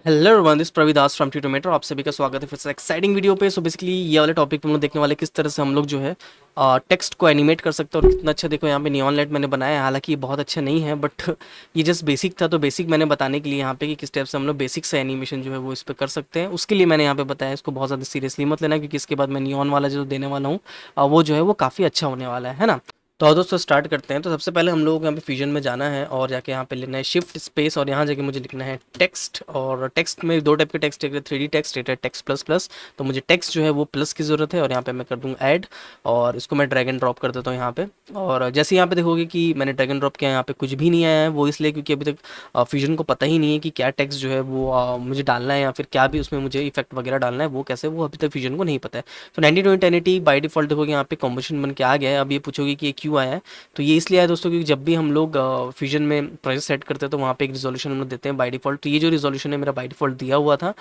Hello everyone, this Pravidas from Tutomator. आप सभी का स्वागत है फिर से एक्साइटिंग वीडियो पे। सो बेसिकली ये वाले टॉपिक पे हम लोग देखने वाले किस तरह से हम लोग जो है टेक्स्ट को एनिमेट कर सकते हैं। और कितना अच्छा देखो यहाँ पे नियॉन लाइट मैंने बनाया है। हालांकि ये बहुत अच्छा नहीं है बट ये जस्ट बेसिक था, तो बेसिक मैंने बताने के लिए यहाँ पे कि किस टाइप से हम लोग बेसिक से एनिमेशन जो है वो इस पर कर सकते हैं, उसके लिए मैंने यहाँ पे बताया। इसको बहुत ज़्यादा सीरियसली मत लेना, क्योंकि इसके बाद मैं नियॉन वाला जो देने वाला हूँ वो जो है वो काफ़ी अच्छा होने वाला है ना। तो आओ दोस्तों स्टार्ट करते हैं। तो सबसे पहले हम लोगों को यहाँ पे फ्यूजन में जाना है और जाके यहाँ पे लेना है शिफ्ट स्पेस, और यहाँ जाके मुझे लिखना है टेक्स्ट। और टेक्स्ट में दो टाइप के टेक्स्ट, एक 3D टेक्स्ट, एक टेक्स्ट प्लस प्लस। तो मुझे टेक्स्ट जो है वो प्लस की ज़रूरत है, और यहाँ पे मैं कर दूँगा ऐड, और इसको मैं ड्रैग एंड ड्रॉप कर देता हूँ यहाँ पे। और जैसे यहाँ पे देखोगे कि मैंने ड्रैग एंड ड्रॉप किया, यहाँ पे कुछ भी नहीं आया है। वो इसलिए क्योंकि अभी तक फ्यूजन को पता ही नहीं है कि क्या टेक्स्ट जो है वो मुझे डालना है, या फिर क्या भी उसमें मुझे इफेक्ट वगैरह डालना है, वो कैसे, वो अभी तक फ्यूजन को नहीं पता है। तो 90-20-1080 बाई डिफॉल्ट देखोगे यहाँ पे कॉम्पोजिशन बन के आ गया है। अब ये पूछोगे कि ये क्यों आया है, तो ये इसलिए आया दोस्तों क्योंकि जब भी हम लोग फ्यूजन में प्रोजेक्ट सेट करते हैं तो वहाँ पे एक रिजोल्यूशन हम लोग देते हैं बाय डिफ़ॉल्ट। तो ये जो रिजोल्यूशन है मेरा बाय डिफ़ॉल्ट दिया हुआ था।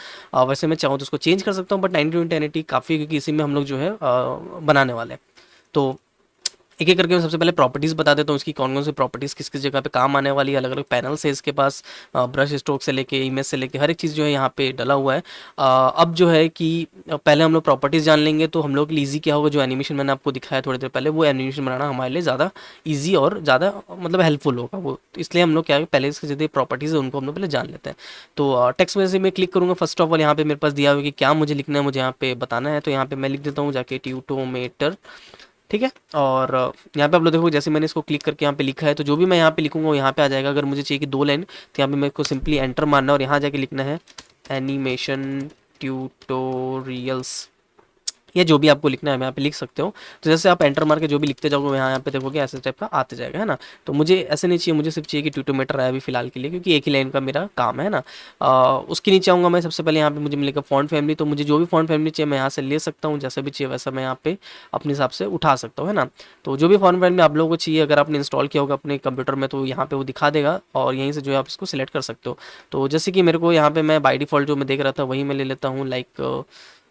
वैसे मैं चाहूँ तो उसको चेंज कर सकता हूँ, बट 90-1080 काफ़ी है, क्योंकि इसी में हम लोग जो है बनाने वाले हैं। तो एक एक करके मैं सबसे पहले प्रॉपर्टीज़ बता देता हूँ, इसकी कौन कौन सी प्रॉपर्टीज़ किस किस जगह पे काम आने वाली है। अलग अलग पैनल्स है इसके पास, ब्रश स्ट्रोक से लेके इमेज से लेके हर एक चीज़ जो है यहाँ पे डला हुआ है। अब जो है कि पहले हम लोग प्रॉपर्टीज़ जान लेंगे, तो हम लोग के लिए ईजी क्या होगा। जो एनिमेशन मैंने आपको दिखाया थोड़ी देर पहले, वो एनिमेशन बनाना हमारे लिए ज़्यादा ईजी और ज़्यादा मतलब हेल्पफुल होगा वो। तो इसलिए हम लोग क्या है, पहले इसके जितने प्रॉपर्टीज़ है उनको हम लोग पहले जान लेते हैं। तो टेक्स्ट में से मैं क्लिक करूँगा, फर्स्ट ऑफ ऑल यहाँ पे मेरे पास दिया हुआ है कि क्या मुझे लिखना है, मुझे यहाँ पे बताना है। तो यहाँ पे मैं लिख देता हूँ जाके ट्यूटोमेटर, ठीक है। और यहाँ पे आप लोग देखो, जैसे मैंने इसको क्लिक करके यहाँ पे लिखा है, तो जो भी मैं यहाँ पे लिखूंगा वो यहाँ पे आ जाएगा। अगर मुझे चाहिए कि 2 लाइन, तो यहाँ पे मेरे को सिंपली एंटर मारना है और यहाँ जाके लिखना है एनिमेशन ट्यूटोरियल्स, या जो भी आपको लिखना है मैं यहाँ पे लिख सकते हो। तो जैसे आप एंटर मार के जो भी लिखते जाओगे यहाँ पे देखोगे ऐसे टाइप का आते जाएगा, है ना। तो मुझे ऐसे नहीं चाहिए, मुझे सिर्फ चाहिए कि ट्यूटोमीटर आया अभी फिलहाल के लिए, क्योंकि एक ही लाइन का मेरा काम है ना। उसके नीचे आऊँगा मैं, सबसे पहले यहाँ पे मुझे मिलेगा फॉन्ट फैमिली। तो मुझे जो भी फॉन्ट फैमिली चाहिए मैं यहाँ से ले सकता हूँ, जैसा भी चाहिए वैसा मैं यहाँ पे अपने हिसाब से उठा सकता हूँ, है ना। तो जो भी फॉन्ट फैमिली आप लोगों को चाहिए, अगर आपने इंस्टॉल किया होगा अपने कंप्यूटर में, तो यहाँ पे वो दिखा देगा, और यहीं से जो है आप इसको सिलेक्ट कर सकते हो। तो जैसे कि मेरे को यहाँ पे मैं बाई डिफ़ॉल्ट जो मैं देख रहा था वही मैं ले लेता हूँ। लाइक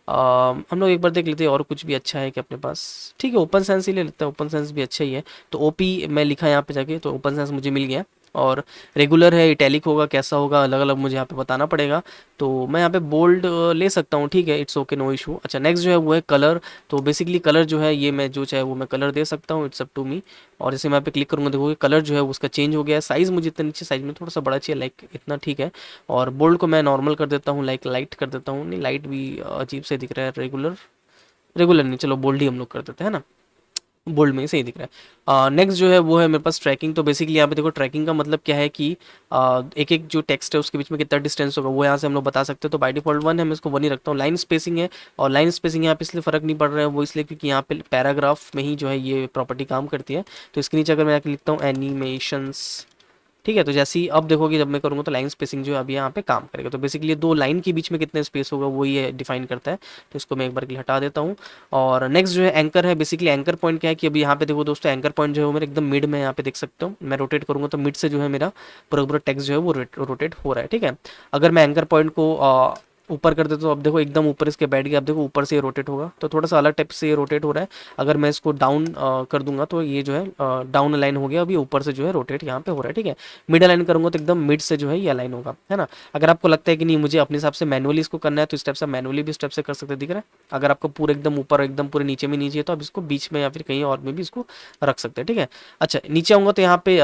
हम लोग एक बार देख लेते हैं और कुछ भी अच्छा है कि अपने पास। ठीक है, ओपन सेंस ही ले लेते हैं, ओपन सेंस भी अच्छा ही है। तो ओपी मैं लिखा यहाँ पे जाके, तो ओपन सेंस मुझे मिल गया। और रेगुलर है, इटैलिक होगा, कैसा होगा अलग अलग मुझे यहाँ पे बताना पड़ेगा। तो मैं यहाँ पे बोल्ड ले सकता हूँ, ठीक है, इट्स ओके, नो इशू। अच्छा, नेक्स्ट जो है वो है कलर। तो बेसिकली कलर जो है ये मैं जो चाहे वो मैं कलर दे सकता हूँ, इट्स अप टू मी। और जैसे मैं यहाँ पे क्लिक करूँगा देखोगे कलर जो है उसका चेंज हो गया है। साइज़ मुझे इतना नीचे साइज़ में थोड़ा सा बड़ा चाहिए, लाइक इतना, ठीक है। और बोल्ड को मैं नॉर्मल कर देता हूँ, लाइक लाइट कर देता हूँ, नहीं लाइट भी अजीब से दिख रहा है। रेगुलर, रेगुलर नहीं, चलो बोल्ड ही हम लोग कर देते हैं ना। बोल्ड में ही सही दिख रहा है। नेक्स्ट जो है वो है मेरे पास ट्रैकिंग। तो बेसिकली यहाँ पे देखो ट्रैकिंग का मतलब क्या है कि एक एक जो टेक्स्ट है उसके बीच में कितना डिस्टेंस होगा वो यहाँ से हम लोग बता सकते हैं। तो बाय डिफॉल्ट 1 है, मैं इसको 1 ही रखता हूँ। लाइन स्पेसिंग है, और लाइन स्पेसिंग यहाँ पे इसलिए फ़र्क नहीं पड़ रहा है, वो इसलिए क्योंकि यहाँ पे पैराग्राफ में ही जो है ये प्रॉपर्टी काम करती है। तो इसके नीचे अगर मैं आके लिखता हूँ एनिमेशंस, ठीक है, तो जैसे ही अब देखोगे जब मैं करूँगा तो लाइन स्पेसिंग जो है अभी यहाँ पे काम करेगा। तो बेसिकली 2 लाइन के बीच में कितने स्पेस होगा वो ये डिफाइन करता है। तो इसको मैं एक बार के लिए हटा देता हूँ। और नेक्स्ट जो है एंकर है। बेसिकली एंकर पॉइंट क्या है कि अभी यहाँ पे देखो दोस्तों, एंकर पॉइंट जो है वो मेरे एकदम मिड में यहाँ पे देख सकते हो। मैं रोटेट करूँगा तो मिड से जो है मेरा पूरा पूरा टेक्स्ट जो है वो रोटेट हो रहा है, ठीक है। अगर मैं एंकर पॉइंट को ऊपर कर देता हूँ, अब देखो एकदम ऊपर इसके बैठ गया। अब देखो ऊपर से ये रोटेट होगा, तो थोड़ा सा अलग टाइप से ये रोटेट हो रहा है। अगर मैं इसको डाउन कर दूंगा तो ये जो है डाउन अलाइन हो गया। अभी ऊपर से जो है रोटेट यहाँ पे हो रहा है, ठीक है। मिड अलाइन करूंगा तो एकदम मिड से जो है ये अलाइन होगा, है ना। अगर आपको लगता है कि नहीं मुझे अपने हिसाब से मैनुअली इसको करना है, तो स्टेप से मैनुअली भी स्टेप से कर सकते हैं, दिख रहा है। अगर आपको पूरे एकदम ऊपर एकदम पूरे नीचे में नहीं चाहिए, तो आप इसको बीच में या फिर कहीं और में भी इसको रख सकते हैं, ठीक है। अच्छा, नीचे आऊंगा तो यहाँ पे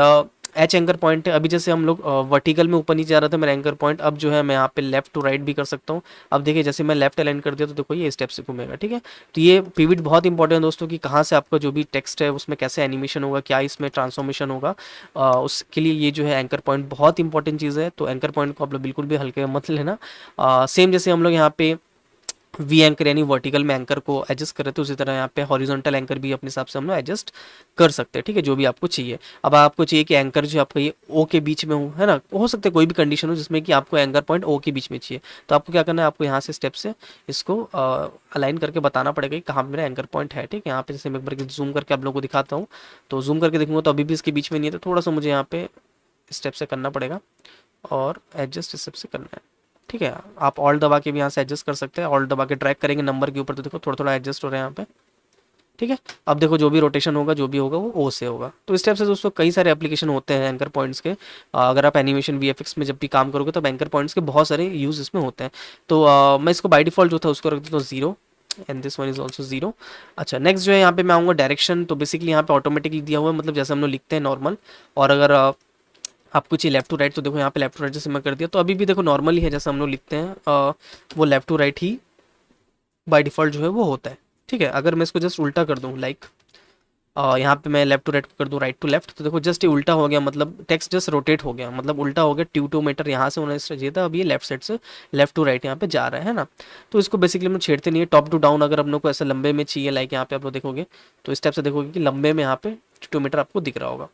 एच एंकर पॉइंट है। अभी जैसे हम लोग वर्टिकल में ऊपर नीचे जा रहा था मेरा एंकर पॉइंट, अब जो है मैं यहाँ पे लेफ्ट टू राइट भी कर सकता हूँ। अब देखिए जैसे मैं लेफ्ट अलाइन कर दिया तो देखो ये स्टेप से घूमेगा, ठीक है। तो ये पिविट बहुत इंपॉर्टेंट है दोस्तों, कि कहाँ से आपका जो भी टेक्स्ट है उसमें कैसे एनिमेशन होगा, क्या इसमें ट्रांसफॉर्मेशन होगा। उसके लिए ये जो है एंकर पॉइंट बहुत इंपॉर्टेंट चीज़ है। तो एंकर पॉइंट को आप लोग बिल्कुल भी हल्के में मत लेना। सेम जैसे हम लोग यहाँ पे वी एंकर यानी वर्टिकल में एंकर को एडजस्ट कर रहे थे, उसी तरह यहाँ पे हॉरिजॉन्टल एंकर भी अपने हिसाब से हम लोग एडजस्ट कर सकते हैं, ठीक है, जो भी आपको चाहिए। अब आपको चाहिए कि एंकर जो आपका ये ओ के बीच में हो, है ना, हो सकता है कोई भी कंडीशन हो जिसमें कि आपको एंकर पॉइंट ओ के बीच में चाहिए। तो आपको क्या करना है, आपको यहाँ से स्टेप से इसको अलाइन करके बताना पड़ेगा कि कहाँ पे मेरा एंकर पॉइंट है, ठीक है। यहाँ पे जैसे मैं एक बार जूम करके आप लोगों को दिखाता हूँ, तो जूम करके देखूंगा तो अभी भी इसके बीच में नहीं है, तो थोड़ा सा मुझे यहाँ पे स्टेप से करना पड़ेगा और एडजस्ट स्टेप से करना है, ठीक है। आप ऑल दबा के भी यहाँ से एडजस्ट कर सकते हैं। ऑल दबा के ड्रैग करेंगे नंबर के ऊपर तो देखो थोड़ा थोड़ा एडजस्ट हो रहा है यहाँ पे, ठीक है। अब देखो जो भी रोटेशन होगा जो भी होगा वो ओ से होगा। तो इस टाइप से दोस्तों कई सारे एप्लीकेशन होते हैं एंकर पॉइंट्स के। अगर आप एनिमेशन वीएफएक्स में जब भी काम करोगे तो एंकर पॉइंट्स के बहुत सारे यूज इसमें होते हैं। तो मैं इसको बाय डिफॉल्ट जो था उसको रख देता हूँ 0 and this one is also 0। अच्छा नेक्स्ट जो है यहाँ पे मैं आऊँगा डायरेक्शन। तो बेसिकली यहाँ पे ऑटोमेटिकली दिया हुआ है, मतलब जैसे हम लोग लिखते हैं नॉर्मल। और अगर आपको चाहिए लेफ्ट टू राइट तो देखो यहाँ पे लेफ्ट टू राइट जैसे मैं कर दिया तो अभी भी देखो नॉर्मल ही है जैसे हम लोग लिखते हैं, वो लेफ्ट टू राइट ही बाय डिफॉल्ट जो है वो होता है। ठीक है। अगर मैं इसको जस्ट उल्टा कर दूँ लाइक यहाँ पे मैं लेफ्ट टू राइट कर दूँ राइट टू लेफ्ट, तो देखो जस्ट ये उल्टा हो गया, मतलब टेक्स्ट जस्ट रोटेट हो गया, मतलब उल्टा हो गया। ट्यूटोमीटर यहाँ से होना चाहिए था, अब ये लेफ्ट साइड से लेफ्ट टू राइट यहाँ पे जा रहा है ना। तो इसको बेसिकली हम लोग छेड़ते नहीं है। टॉप टू डाउन अगर हम लोग को ऐसे लंबे में चाहिए लाइक यहाँ पे आप लोग देखोगे तो इस टाइप से देखोगे कि लंबे में यहाँ पे ट्यूटोमीटर आपको दिख रहा होगा।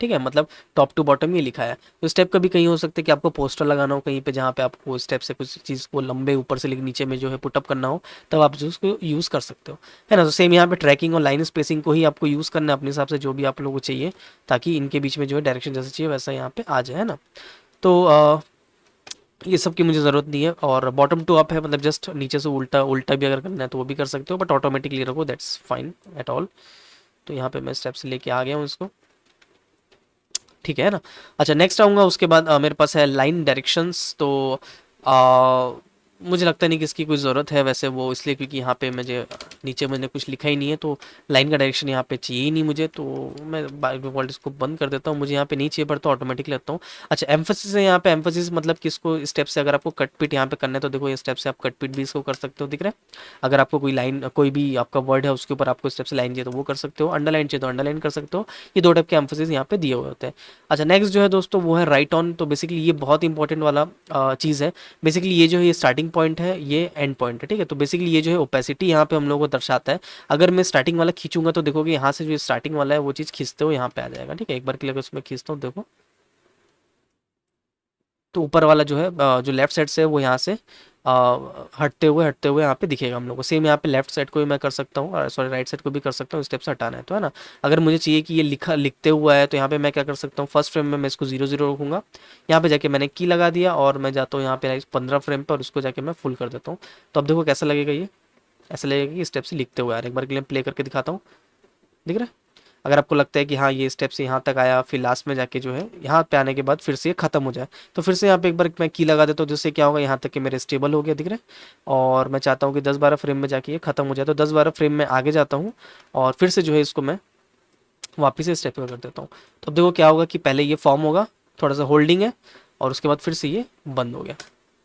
ठीक है। मतलब टॉप टू बॉटम ये लिखा है। तो स्टेप का भी कहीं हो सकता है कि आपको पोस्टर लगाना हो कहीं पे जहाँ पे आपको स्टेप से कुछ चीज़ को लंबे ऊपर से लेकर नीचे में जो है पुटअप करना हो, तब आप जो उसको यूज़ कर सकते हो, है ना। तो सेम यहाँ पे ट्रैकिंग और लाइन स्पेसिंग को ही आपको यूज़ करना है अपने हिसाब से जो भी आप लोगों को चाहिए, ताकि इनके बीच में जो है डायरेक्शन जैसे चाहिए वैसा यहाँ पे आ जाए, है ना। तो ये सब की मुझे ज़रूरत नहीं है। और बॉटम टू अप है, मतलब जस्ट नीचे से उल्टा उल्टा भी अगर करना है तो वो भी कर सकते हो, बट ऑटोमेटिकली रखो, दैट्स फाइन एट ऑल। तो यहाँ पे मैं स्टेप से लेके आ गया हूँ इसको। ठीक है ना। अच्छा नेक्स्ट आऊँगा उसके बाद मेरे पास है लाइन डायरेक्शंस। तो आ, मुझे लगता नहीं कि इसकी कोई ज़रूरत है वैसे, वो इसलिए क्योंकि यहाँ पे मुझे नीचे मैंने कुछ लिखा ही नहीं है, तो लाइन का डायरेक्शन यहाँ पे चाहिए ही नहीं मुझे, तो मैं बाय डिफॉल्ट इसको बंद कर देता हूँ। मुझे यहाँ पे नहीं चाहिए पर तो ऑटोमेटिकली लगता हूँ। अच्छा एम्फोसिस है यहाँ पे। एम्फोसिस मतलब किसको स्टेप से अगर आपको कट पिट यहाँ पे करना है तो देखो ये स्टेप से आप कट पिट भी इसको कर सकते हो, दिख रहा है। अगर आपको कोई लाइन कोई भी आपका वर्ड है उसके ऊपर आपको स्टेप से लाइन चाहिए तो वो कर सकते हो, अंडरलाइन चाहिए तो अंडरलाइन कर सकते हो। ये दो टाइप के एम्फोसिस यहाँ पे दिए हुए होते हैं। अच्छा नेक्स्ट जो है दोस्तों वो है राइट ऑन। तो बेसिकली ये बहुत इंपॉर्टेंट वाला चीज़ है। बेसिकली ये जो है ये स्टार्टिंग पॉइंट है, ये एंड पॉइंट है। ठीक है। तो बेसिकली ये जो है ओपेसिटी यहाँ पे हम लोगों को दर्शाता है। अगर मैं स्टार्टिंग वाला खींचूंगा तो देखोगे यहाँ से जो स्टार्टिंग वाला है वो चीज़ खींचते हो यहाँ पे आ जाएगा। ठीक है। एक बार के लिए अगर उसमें खींचता हूँ देखो तो ऊपर वाला जो है जो लेफ्ट साइड से है वो यहाँ से हटते हुए यहाँ पे दिखेगा हम लोग को। सेम यहाँ पे लेफ्ट साइड को भी मैं कर सकता हूँ, सॉरी राइट साइड को भी कर सकता हूँ। स्टेप से हटाना है तो, है ना। अगर मुझे चाहिए कि ये लिखा लिखते हुआ है तो यहाँ पे मैं क्या कर सकता हूँ, फर्स्ट फ्रेम में मैं इसको 0 0 रखूंगा। यहाँ पे जाके मैंने की लगा दिया और मैं जाता हूँ यहाँ पे 15 फ्रेम पर, उसको जाके मैं फुल कर देता हूँ। तो अब देखो कैसा लगेगा ये, ऐसा लगेगा कि स्टेप से लिखते हुए आ रहा है। एक बार के लिए प्ले करके दिखाता हूँ, दिख रहा है। अगर आपको लगता है कि हाँ ये स्टेप से यहाँ तक आया, फिर लास्ट में जाके जो है यहाँ पे आने के बाद फिर से ये खत्म हो जाए, तो फिर से यहाँ पे एक बार मैं की लगा देता हूँ, जिससे क्या होगा यहाँ तक कि मेरे स्टेबल हो गया, दिख रहा है। और मैं चाहता हूँ कि 10 12 फ्रेम में जाके ये खत्म हो जाए, तो 10 12 फ्रेम में आगे जाता हूँ और फिर से जो है इसको मैं वापस से स्टेप कर देता हूँ। तो अब देखो क्या होगा कि पहले ये फॉर्म होगा, थोड़ा सा होल्डिंग है, और उसके बाद फिर से ये बंद हो गया।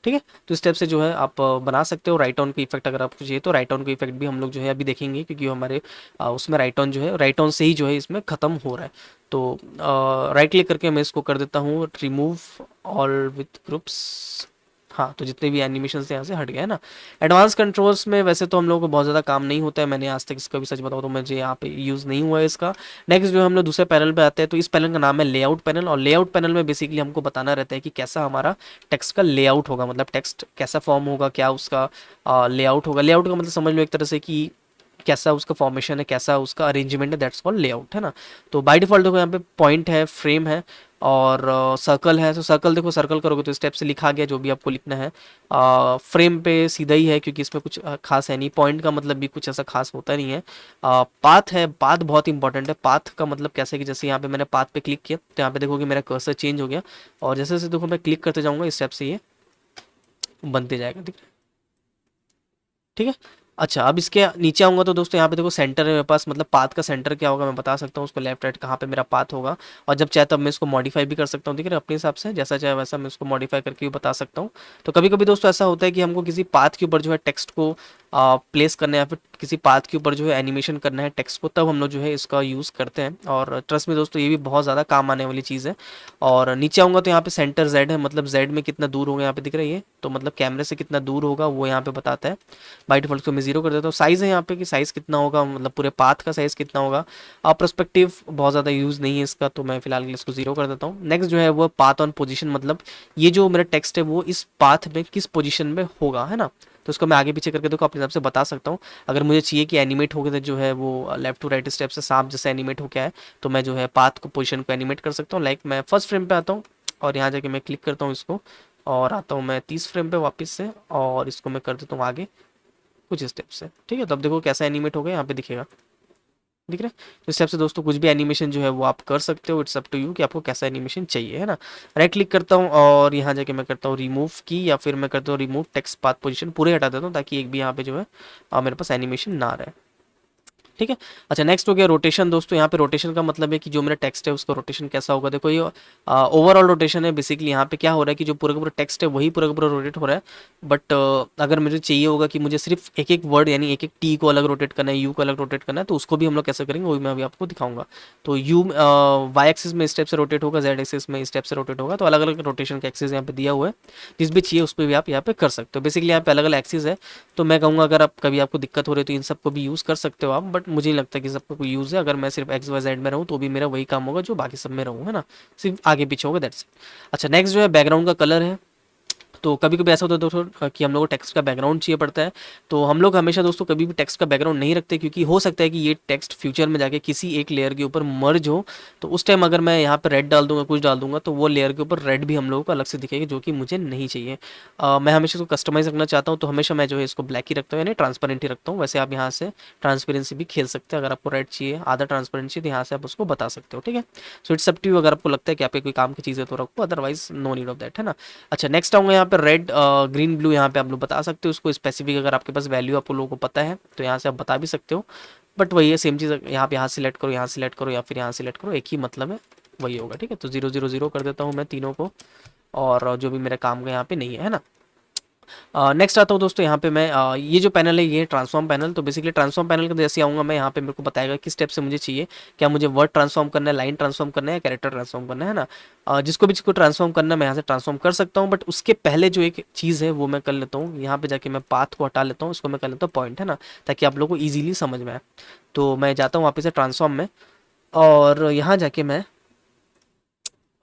ठीक है। तो स्टेप से जो है आप बना सकते हो। राइट ऑन का इफेक्ट अगर आपको चाहिए तो राइट ऑन का इफेक्ट भी हम लोग जो है अभी देखेंगे, क्योंकि हमारे उसमें राइट ऑन जो है राइट ऑन से ही जो है इसमें ख़त्म हो रहा है। तो राइट क्लिक करके मैं इसको कर देता हूँ रिमूव ऑल विथ ग्रुप्स। हाँ तो जितने भी एनिमेशन से यहाँ से हट गए ना। एडवांस कंट्रोल्स में वैसे तो हम लोगों को बहुत ज़्यादा काम नहीं होता है, मैंने आज तक इसका भी सच बताऊँ तो मुझे यहाँ पे यूज़ नहीं हुआ है इसका। नेक्स्ट जो हम लोग दूसरे पैनल पे आते हैं, तो इस पैनल का नाम है लेआउट पैनल। और लेआउट पैनल में बेसिकली हमको बताना रहता है कि कैसा हमारा टेक्स्ट का लेआउट होगा, मतलब टेक्स्ट कैसा फॉर्म होगा, क्या उसका लेआउट होगा। लेआउट का मतलब समझ लो एक तरह से कि कैसा उसका फॉर्मेशन है, कैसा उसका अरेंजमेंट है, दैट्स कॉल्ड लेआउट, है ना। तो बाय डिफॉल्ट देखो यहाँ पे पॉइंट है, फ्रेम है और सर्कल है। तो सर्कल देखो, सर्कल करोगे तो स्टेप से लिखा गया जो भी आपको लिखना है। फ्रेम पे सीधा ही है क्योंकि इसमें कुछ खास है नहीं। पॉइंट का मतलब भी कुछ ऐसा खास होता नहीं है। पाथ है, पाथ बहुत इंपॉर्टेंट है। पाथ का मतलब कैसे कि जैसे यहाँ पे मैंने पाथ पे क्लिक किया तो यहाँ पे देखोगे मेरा कर्सर चेंज हो गया, और जैसे जैसे देखो मैं क्लिक करते जाऊँगा इस स्टेप से ये बनते जाएगा, ठीक है। ठीक है। अच्छा अब इसके नीचे आऊँगा तो दोस्तों यहाँ पे देखो सेंटर है मेरे पास, मतलब पाथ का सेंटर क्या होगा मैं बता सकता हूँ उसको, लेफ्ट राइट कहाँ पे मेरा पाथ होगा। और जब चाहे तब मैं इसको मॉडिफाई भी कर सकता हूँ, ठीक है, अपने हिसाब से जैसा चाहे वैसा मैं इसको मॉडिफाई करके भी बता सकता हूँ। तो कभी कभी दोस्तों ऐसा होता है कि हमको किसी पाथ के ऊपर जो है टेक्स्ट को प्लेस करना है, या फिर किसी पाथ के ऊपर जो है एनिमेशन करना है टेक्स्ट को, तब हम लोग जो है इसका यूज़ करते हैं। और ट्रस्ट में दोस्तों ये भी बहुत ज़्यादा काम आने वाली चीज़ है। और नीचे आऊँगा तो यहाँ पे सेंटर जेड है, मतलब जेड में कितना दूर होगा यहाँ पे दिख रहा है ये, तो मतलब कैमरे से कितना दूर होगा वो यहाँ पे बताता है। बाई डिफॉल्ट को मैं 0 कर देता हूँ। साइज़ है यहाँ पे कि साइज़ कितना होगा, मतलब पूरे पाथ का साइज़ कितना होगा। पर्सपेक्टिव बहुत ज़्यादा यूज़ नहीं है इसका, तो मैं फिलहाल इसको 0 कर देता हूँ। नेक्स्ट जो है वो पाथ ऑन पोजीशन, मतलब ये जो मेरा टेक्स्ट है वो इस पाथ में किस पोजीशन में होगा, है ना। तो उसको मैं आगे पीछे करके देखो अपने हिसाब से बता सकता हूँ। अगर मुझे चाहिए कि एनिमेट हो गया जो है वो लेफ्ट टू राइट स्टेप से सांप जैसे एनिमेट हो गया है, तो मैं जो है पाथ को पोजीशन को एनिमेट कर सकता हूँ। लाइक मैं फर्स्ट फ्रेम पे आता हूँ और यहाँ जाके मैं क्लिक करता हूँ इसको, और आता हूँ मैं 30 फ्रेम पे वापस से, और इसको मैं कर देता हूँ आगे कुछ इस टाइप से, ठीक है। तो अब देखो कैसा एनिमेट हो गया, यहाँ पे दिखेगा, दिख रहा है। तो इस टाइप से दोस्तों कुछ भी एनिमेशन जो है वो आप कर सकते हो, इट्स अप टू यू कि आपको कैसा एनिमेशन चाहिए, है ना। राइट क्लिक करता हूँ और यहाँ जाके मैं करता हूँ रिमूव की, या फिर मैं करता हूँ रिमूव टेक्स्ट पाथ पोजीशन, पूरे हटा देता हूँ ताकि एक भी यहाँ पे जो है मेरे पास एनिमेशन ना रहे, ठीक है। अच्छा नेक्स्ट हो गया रोटेशन दोस्तों। यहाँ पे रोटेशन का मतलब है कि जो मेरा टेक्स्ट है उसका रोटेशन कैसा होगा। देखो ये ओवरऑल रोटेशन है, बेसिकली यहाँ पे क्या हो रहा है कि जो पूरा का पूरा टेक्स्ट है वही पूरा का पूरा रोटेट हो रहा है, बट अगर मुझे चाहिए होगा कि मुझे सिर्फ एक एक वर्ड यानी एक एक टी को अलग रोटेट करना है, यू को अलग रोटेट करना है, तो उसको भी हम लोग कैसे करेंगे वो भी मैं अभी आपको दिखाऊंगा। तो यू वाई एक्सिस में इस टाइप से रोटेट होगा, जेड एक्सिस में इस टाइप से रोटेट होगा, तो अलग अलग रोटेशन का एक्सिस यहाँ पे दिया हुआ है, जिस भी चाहिए उस पर भी आप यहाँ पे कर सकते हो। बेसिकली यहाँ पे अलग अलग एक्सिस है, तो मैं कहूँगा अगर आप कभी आपको दिक्कत हो रही है तो इन सबको भी यूज़ कर सकते हो आप, बट मुझे नहीं लगता कि सबको कोई यूज़ है। अगर मैं सिर्फ एक्स वाई जेड में रहूँ तो भी मेरा वही काम होगा जो बाकी सब में रहूँ, है ना, सिर्फ आगे पीछे होगा, दैट्स इट। अच्छा नेक्स्ट जो है बैकग्राउंड का कलर है। तो कभी कभी ऐसा होता है दोस्तों कि हम लोग को टेक्स्ट का बैकग्राउंड चाहिए पड़ता है, तो हम लोग हमेशा दोस्तों कभी भी टेक्स्ट का बैकग्राउंड नहीं रखते, क्योंकि हो सकता है कि ये टेक्स्ट फ्यूचर में जाके किसी एक लेयर के ऊपर मर्ज हो, तो उस टाइम अगर मैं यहाँ पे रेड डाल दूंगा, कुछ डाल दूंगा, तो वो लेयर के ऊपर रेड भी हम लोगों को अलग से दिखेगी, जो कि मुझे नहीं चाहिए। मैं हमेशा इसको कस्टमाइज रखना चाहता हूँ, तो हमेशा मैं जो है इसको ब्लैक ही रखता हूँ, यानी ट्रांसपेरेंट ही रखता हूँ। वैसे आप यहाँ से ट्रांसपेरेंसी भी खेल सकते हैं, अगर आपको रेड चाहिए आधा ट्रांसपेरेंसी तो यहाँ से आप उसको बता सकते हो, ठीक है। So it's up to you, अगर आपको लगता है कि आपके कोई काम की चीज़ है तो रखो, otherwise no need of that, है ना। अच्छा नेक्स्ट आऊँगा यहाँ पे रेड ग्रीन ब्लू, यहाँ पे आप लोग बता सकते हो उसको स्पेसिफिक, अगर आपके पास वैल्यू आप लोगों को पता है तो यहाँ से आप बता भी सकते हो, बट वही है सेम चीज़, यहाँ पे यहाँ सिलेक्ट करो, यहाँ सिलेक्ट करो, या फिर यहाँ सिलेक्ट करो, एक ही मतलब है, वही होगा, ठीक है। तो 0 0 0 कर देता हूँ मैं तीनों को, और जो भी मेरे काम का यहाँ पे नहीं है ना। नेक्स्ट आता हूँ दोस्तों, यहाँ पे मैं ये जो पैनल है ये ट्रांसफॉर्म पैनल। तो बेसिकली ट्रांसफॉर्म पैनल का जैसे आऊँगा मैं, यहाँ पे मेरे को बताएगा किस स्टेप से मुझे चाहिए, क्या मुझे वर्ड ट्रांसफॉर्म करना है, लाइन ट्रांसफॉर्म करना है, या कैरेक्टर ट्रांसफॉर्म करना है ना। जिसको ट्रांसफॉर्म करना है मैं यहाँ से ट्रांसफॉर्म कर सकता हूँ, बट उसके पहले जो एक चीज़ है वो मैं कर लेता हूँ, यहाँ पे जाके मैं पाथ को हटा लेता हूँ, उसको मैं कर लेता हूँ पॉइंट, है ना, ताकि आप लोगों को ईजिली समझ में आए। तो मैं जाता हूँ वापस से ट्रांसफॉर्म में, और यहाँ जाके मैं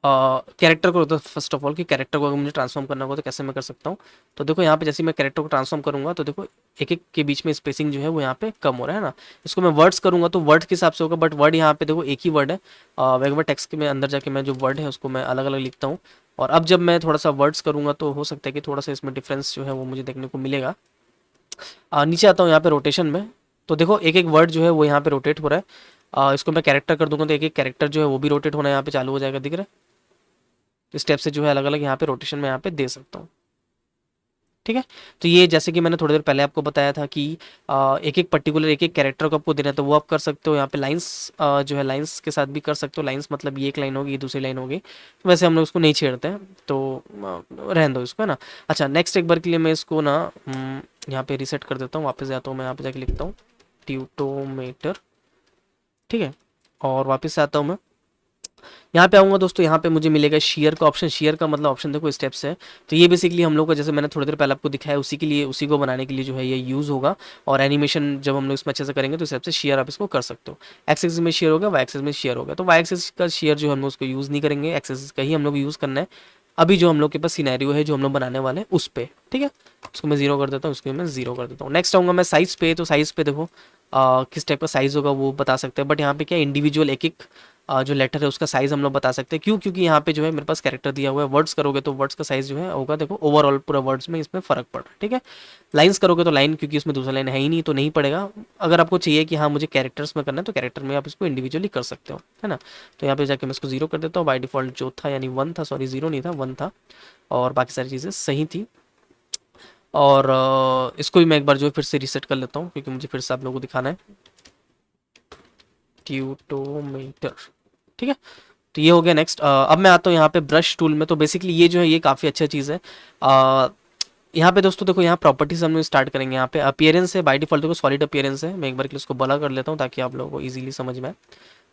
कैरेक्टर को, तो फर्स्ट ऑफ ऑल कि कैरेक्टर को अगर मुझे ट्रांसफॉर्म करना होगा तो कैसे मैं कर सकता हूँ। तो देखो यहाँ पे जैसे मैं कैरेक्टर को ट्रांसफॉर्म करूँगा तो देखो एक एक के बीच में स्पेसिंग जो है वो यहाँ पे कम हो रहा है ना। इसको मैं वर्ड्स करूँगा तो वर्ड के हिसाब से होगा, बट वर्ड यहाँ पे देखो एक ही वर्ड है। मैं एक बार टेक्स्ट के में अंदर जाके मैं जो वर्ड है उसको मैं अलग अलग लिखता हूँ, और अब जब मैं थोड़ा सा वर्ड्स करूँगा तो हो सकता है कि थोड़ा सा इसमें डिफरेंस जो है वो मुझे देखने को मिलेगा। नीचे आता हूँ यहाँ पे रोटेशन में, तो देखो एक एक वर्ड जो है वो यहाँ पे रोटेट हो रहा है। इसको मैं कैरेक्टर कर दूंगा तो एक एक कैरेक्टर जो है वो भी रोटेट होना यहाँ पे चालू हो जाएगा, दिख रहा है। स्टेप से जो है अलग अलग यहाँ पे रोटेशन में यहाँ पे दे सकता हूँ, ठीक है। तो ये जैसे कि मैंने थोड़ी देर पहले आपको बताया था कि एक एक पर्टिकुलर एक एक कैरेक्टर को आपको देना है, तो वो आप कर सकते हो। यहाँ पे लाइंस जो है लाइंस के साथ भी कर सकते हो। लाइंस मतलब ये एक लाइन होगी, ये दूसरी लाइन होगी, तो वैसे हम लोग उसको नहीं छेड़ते हैं, तो रहने दो इसको, है ना। अच्छा नेक्स्ट एक बार के लिए मैं इसको ना यहाँ पे रिसेट कर देता हूँ, वापस जाता हूँ मैं, यहाँ पे जाके लिखता हूँ ट्यूटोमेटर, ठीक है, और वापस से आता हूँ मैं, यहाँ पे आऊँगा दोस्तों। यहाँ पे मुझे मिलेगा शेयर का ऑप्शन। शेयर का मतलब ऑप्शन देखो स्टेप्स है, तो ये बेसिकली हम लोग का जैसे मैंने थोड़ी देर पहले आपको दिखाया उसी के लिए, उसी को बनाने के लिए जो है ये यूज़ होगा। और एनिमेशन जब हम लोग इसमें अच्छे से करेंगे तो इस हिसाब से शेयर आप इसको कर सकते हो। एक्स एक्सिस में शेयर होगा, वाई एक्सिस में शेयर होगा। तो वाई एक्सिस का शेयर जो हम लोग उसको यूज़ नहीं करेंगे, एक्स एक्सिस का ही हम लोग यूज़ करना है अभी जो हम लोग के पास सिनेरियो है जो हम लोग बनाने वाले हैं उस पर, ठीक है। उसको मैं 0 कर देता हूँ, उसको मैं 0 कर देता हूँ। नेक्स्ट आऊँगा मैं साइज़ पे, तो साइज़ पे देखो किस टाइप का साइज़ होगा वो बता सकते हैं, बट यहाँ पे क्या इंडिविजुअल एक एक जो लेटर है उसका साइज़ हम लोग बता सकते हैं। क्यों? क्योंकि यहाँ पे जो है मेरे पास कैरेक्टर दिया हुआ है। वर्ड्स करोगे तो वर्ड्स का साइज़ जो है होगा, देखो ओवरऑल पूरा वर्ड्स में इसमें फ़र्क पड़ रहा है, ठीक है। लाइन्स करोगे तो लाइन, क्योंकि इसमें दूसरा लाइन है ही नहीं तो नहीं पड़ेगा। अगर आपको चाहिए कि हाँ मुझे कैरेक्टर्स में करना है तो कैरेक्टर में आप इसको इंडिविजुअली कर सकते हो, है ना। तो यहाँ पे जाके मैं इसको 0 कर देता हूँ। बाय डिफ़ॉल्ट जो था यानी 1 था, सॉरी 0 नहीं था 1 था, और बाकी सारी चीज़ें सही थी। और इसको भी मैं एक बार जो है फिर से रीसेट कर लेता हूँ, क्योंकि मुझे फिर से आप लोगों को दिखाना है ट्यूटोमीटर, ठीक है। तो ये हो गया। नेक्स्ट अब मैं आता हूँ यहाँ पे ब्रश टूल में। तो बेसिकली ये जो है ये काफ़ी अच्छा चीज़ है। यहाँ पे दोस्तों देखो यहाँ प्रॉपर्टीज हम लोग स्टार्ट करेंगे। यहाँ पे अपीयरेंस है, बाय डिफॉल्ट देखो सॉलिड अपीयरेंस है। मैं एक बार के लिए उसको बड़ा कर लेता हूँ ताकि आप लोगों को इजीली समझ में आए।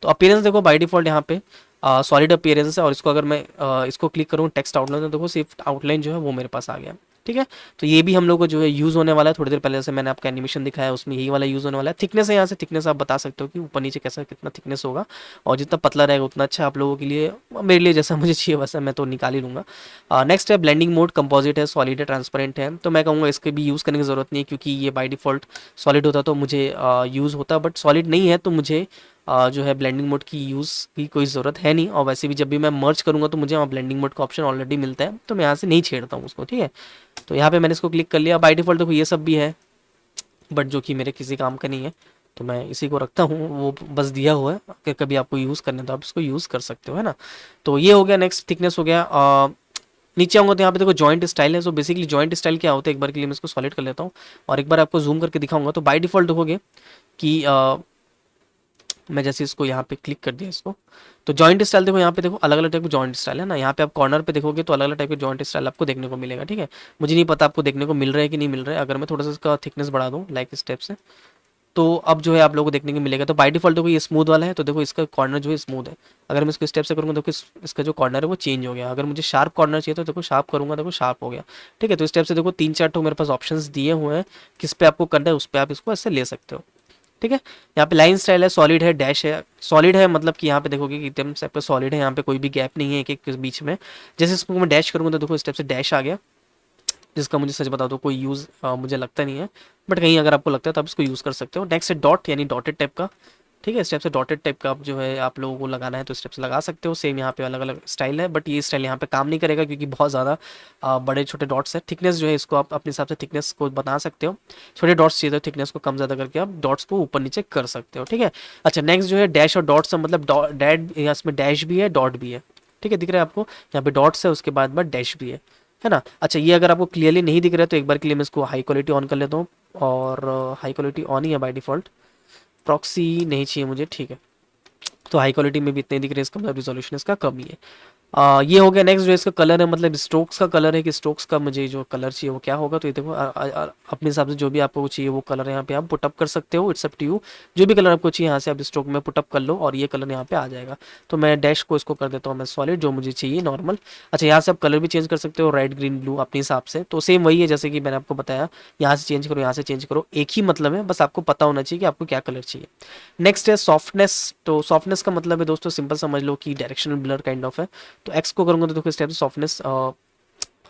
तो अपीयरेंस देखो बाय डिफॉल्ट यहाँ पे सॉलिड अपीयरेंस है, और इसको अगर मैं इसको क्लिक करूँ टेक्स्ट आउटलाइन तो देखो सिर्फ आउटलाइन जो है वो मेरे पास आ गया, ठीक है। तो ये भी हम लोग को जो है यूज़ होने वाला है। थोड़ी देर पहले से मैंने आपका एनिमेशन दिखाया उसमें यही वाला यूज़ होने वाला है। थिकनेस है, यहाँ से थिकनेस आप बता सकते हो कि ऊपर नीचे कैसा कितना थिकनेस होगा, और जितना पतला रहेगा उतना अच्छा आप लोगों के लिए। मेरे लिए जैसा मुझे चाहिए वैसा मैं तो निकाल ही लूँगा। नेक्स्ट है ब्लेंडिंग मोड। कंपोजिट है, सॉलिड है, ट्रांसपेरेंट है। तो मैं कहूँगा इसके भी यूज़ करने की ज़रूरत नहीं है, क्योंकि ये बाय डिफ़ॉल्ट सॉलिड होता तो मुझे यूज़ होता, बट सॉलिड नहीं है तो मुझे जो है ब्लेंडिंग मोड की यूज़ की कोई ज़रूरत है नहीं। और वैसे भी जब भी मैं मर्ज करूँगा तो मुझे वहाँ ब्लेंडिंग मोड का ऑप्शन ऑलरेडी मिलता है, तो मैं यहाँ से नहीं छेड़ता हूँ उसको, ठीक है। तो यहाँ पे मैंने इसको क्लिक कर लिया। बाय डिफ़ॉल्ट देखो ये सब भी है, बट जो कि मेरे किसी काम का नहीं है, तो मैं इसी को रखता हूँ, वो बस दिया हुआ है, अगर कभी आपको यूज़ करना है तो आप इसको यूज़ कर सकते हो, है ना। तो ये हो गया, नेक्स्ट थिकनेस हो गया। नीचे आऊँगा तो यहाँ पे देखो जॉइंट स्टाइल है। सो बेसिकली जॉइंट स्टाइल क्या होता है, एक बार के लिए मैं इसको सॉलिड कर लेता हूँ और एक बार आपको जूम करके दिखाऊंगा। तो बाय डिफ़ॉल्ट देखोगे कि मैं जैसे इसको यहाँ पे क्लिक कर दिया इसको, तो जॉइंट स्टाइल देखो, यहाँ पे देखो अलग अलग टाइप के जॉइंट स्टाइल है ना। यहाँ पे आप कॉर्नर पे देखोगे तो अलग अलग टाइप के जॉइंट स्टाइल आपको देखने को मिलेगा, ठीक है। मुझे नहीं पता आपको देखने को मिल रहा है कि नहीं मिल रहा है। अगर मैं थोड़ा सा इसका थिकनेस बढ़ा दूँ लाइक स्टेप से, तो अब जो है आप लोगों को देखने को मिलेगा। तो बाय डिफ़ॉल्ट देखो ये स्मूथ वाला है, तो देखो इसका कॉर्नर जो है स्मूथ है। अगर मैं इसको स्टेप से करूँगा देखो इसका जो कॉर्नर है वो चेंज हो गया। अगर मुझे शार्प कॉर्नर चाहिए तो देखो शार्प करूँगा, देखो शार्प हो गया, ठीक है। तो स्टेप से देखो 3-4 तो मेरे पास ऑप्शंस दिए हुए हैं, किस पे आपको करना है उस पे आप इसको ऐसे ले सकते हो, ठीक है। यहाँ पे लाइन स्टाइल है, सॉलिड है, डैश है। सॉलिड है मतलब कि यहाँ पे देखोगे कि एकदम से आपका सॉलिड है, यहाँ पे कोई भी गैप नहीं है एक एक के बीच में। जैसे इसको मैं डैश करूँगा तो देखो स्टेप से डैश आ गया, जिसका मुझे सच बता दो कोई यूज़ मुझे लगता नहीं है, बट कहीं अगर आपको लगता है तो आप इसको यूज़ कर सकते हो। नेक्स्ट है डॉट, यानी डॉटेड टाइप का, ठीक है। स्टेप से डॉटेड टाइप का आप जो है आप लोगों को लगाना है तो स्टेप से लगा सकते हो। सेम यहाँ पे अलग अलग स्टाइल है, बट ये स्टाइल यहाँ पे काम नहीं करेगा क्योंकि बहुत ज़्यादा बड़े छोटे डॉट्स है। थिकनेस जो है इसको आप अपने हिसाब से थिकनेस को बना सकते हो, छोटे डॉट्स चाहिए तो थिकनेस को कम ज़्यादा करके आप डॉट्स को ऊपर नीचे कर सकते हो, ठीक है। अच्छा, नेक्स्ट जो है डैश और डॉट्स, मतलब डैड, इसमें डैश भी है डॉट भी है, ठीक है। दिख रहा है आपको, यहाँ पे डॉट्स है उसके बाद में डैश भी है ना। अच्छा, ये अगर आपको क्लियरली नहीं दिख रहा है तो एक बार के लिए मैं इसको हाई क्वालिटी ऑन कर लेता हूँ, और हाई क्वालिटी ऑन ही है बाय डिफ़ॉल्ट, प्रॉक्सी नहीं चाहिए मुझे, ठीक है। तो हाई क्वालिटी में भी इतने दिख रहे हैं, इसका मतलब रिजोल्यूशन इसका कम ही है। ये हो गया। नेक्स्ट जो इसका कलर है, मतलब स्ट्रोक्स का कलर है कि स्ट्रोक्स का मुझे जो कलर चाहिए वो क्या होगा। तो ये देखो अपने हिसाब से जो भी आपको चाहिए वो कलर यहाँ पे आप पुटअप कर सकते हो, इट्स अप टू यू। जो भी कलर आपको चाहिए यहाँ से आप स्ट्रोक में पुटअप कर लो और ये कलर यहाँ पे आ जाएगा। तो मैं डैश को इसको कर देता हूँ मैं सॉलिड, जो मुझे चाहिए नॉर्मल। अच्छा, यहाँ से आप कलर भी चेंज कर सकते हो, रेड ग्रीन ब्लू अपने हिसाब से। तो सेम वही है जैसे कि मैंने आपको बताया, यहाँ से चेंज करो यहाँ से चेंज करो, एक ही मतलब है, बस आपको पता होना चाहिए कि आपको क्या कलर चाहिए। नेक्स्ट है सॉफ्टनेस। तो सॉफ्टनेस का मतलब है दोस्तों सिंपल समझ लो कि डायरेक्शनल ब्लर काइंड ऑफ है। तो एक्स को करूँगा तो देखो इस टाइप से सॉफ्टनेस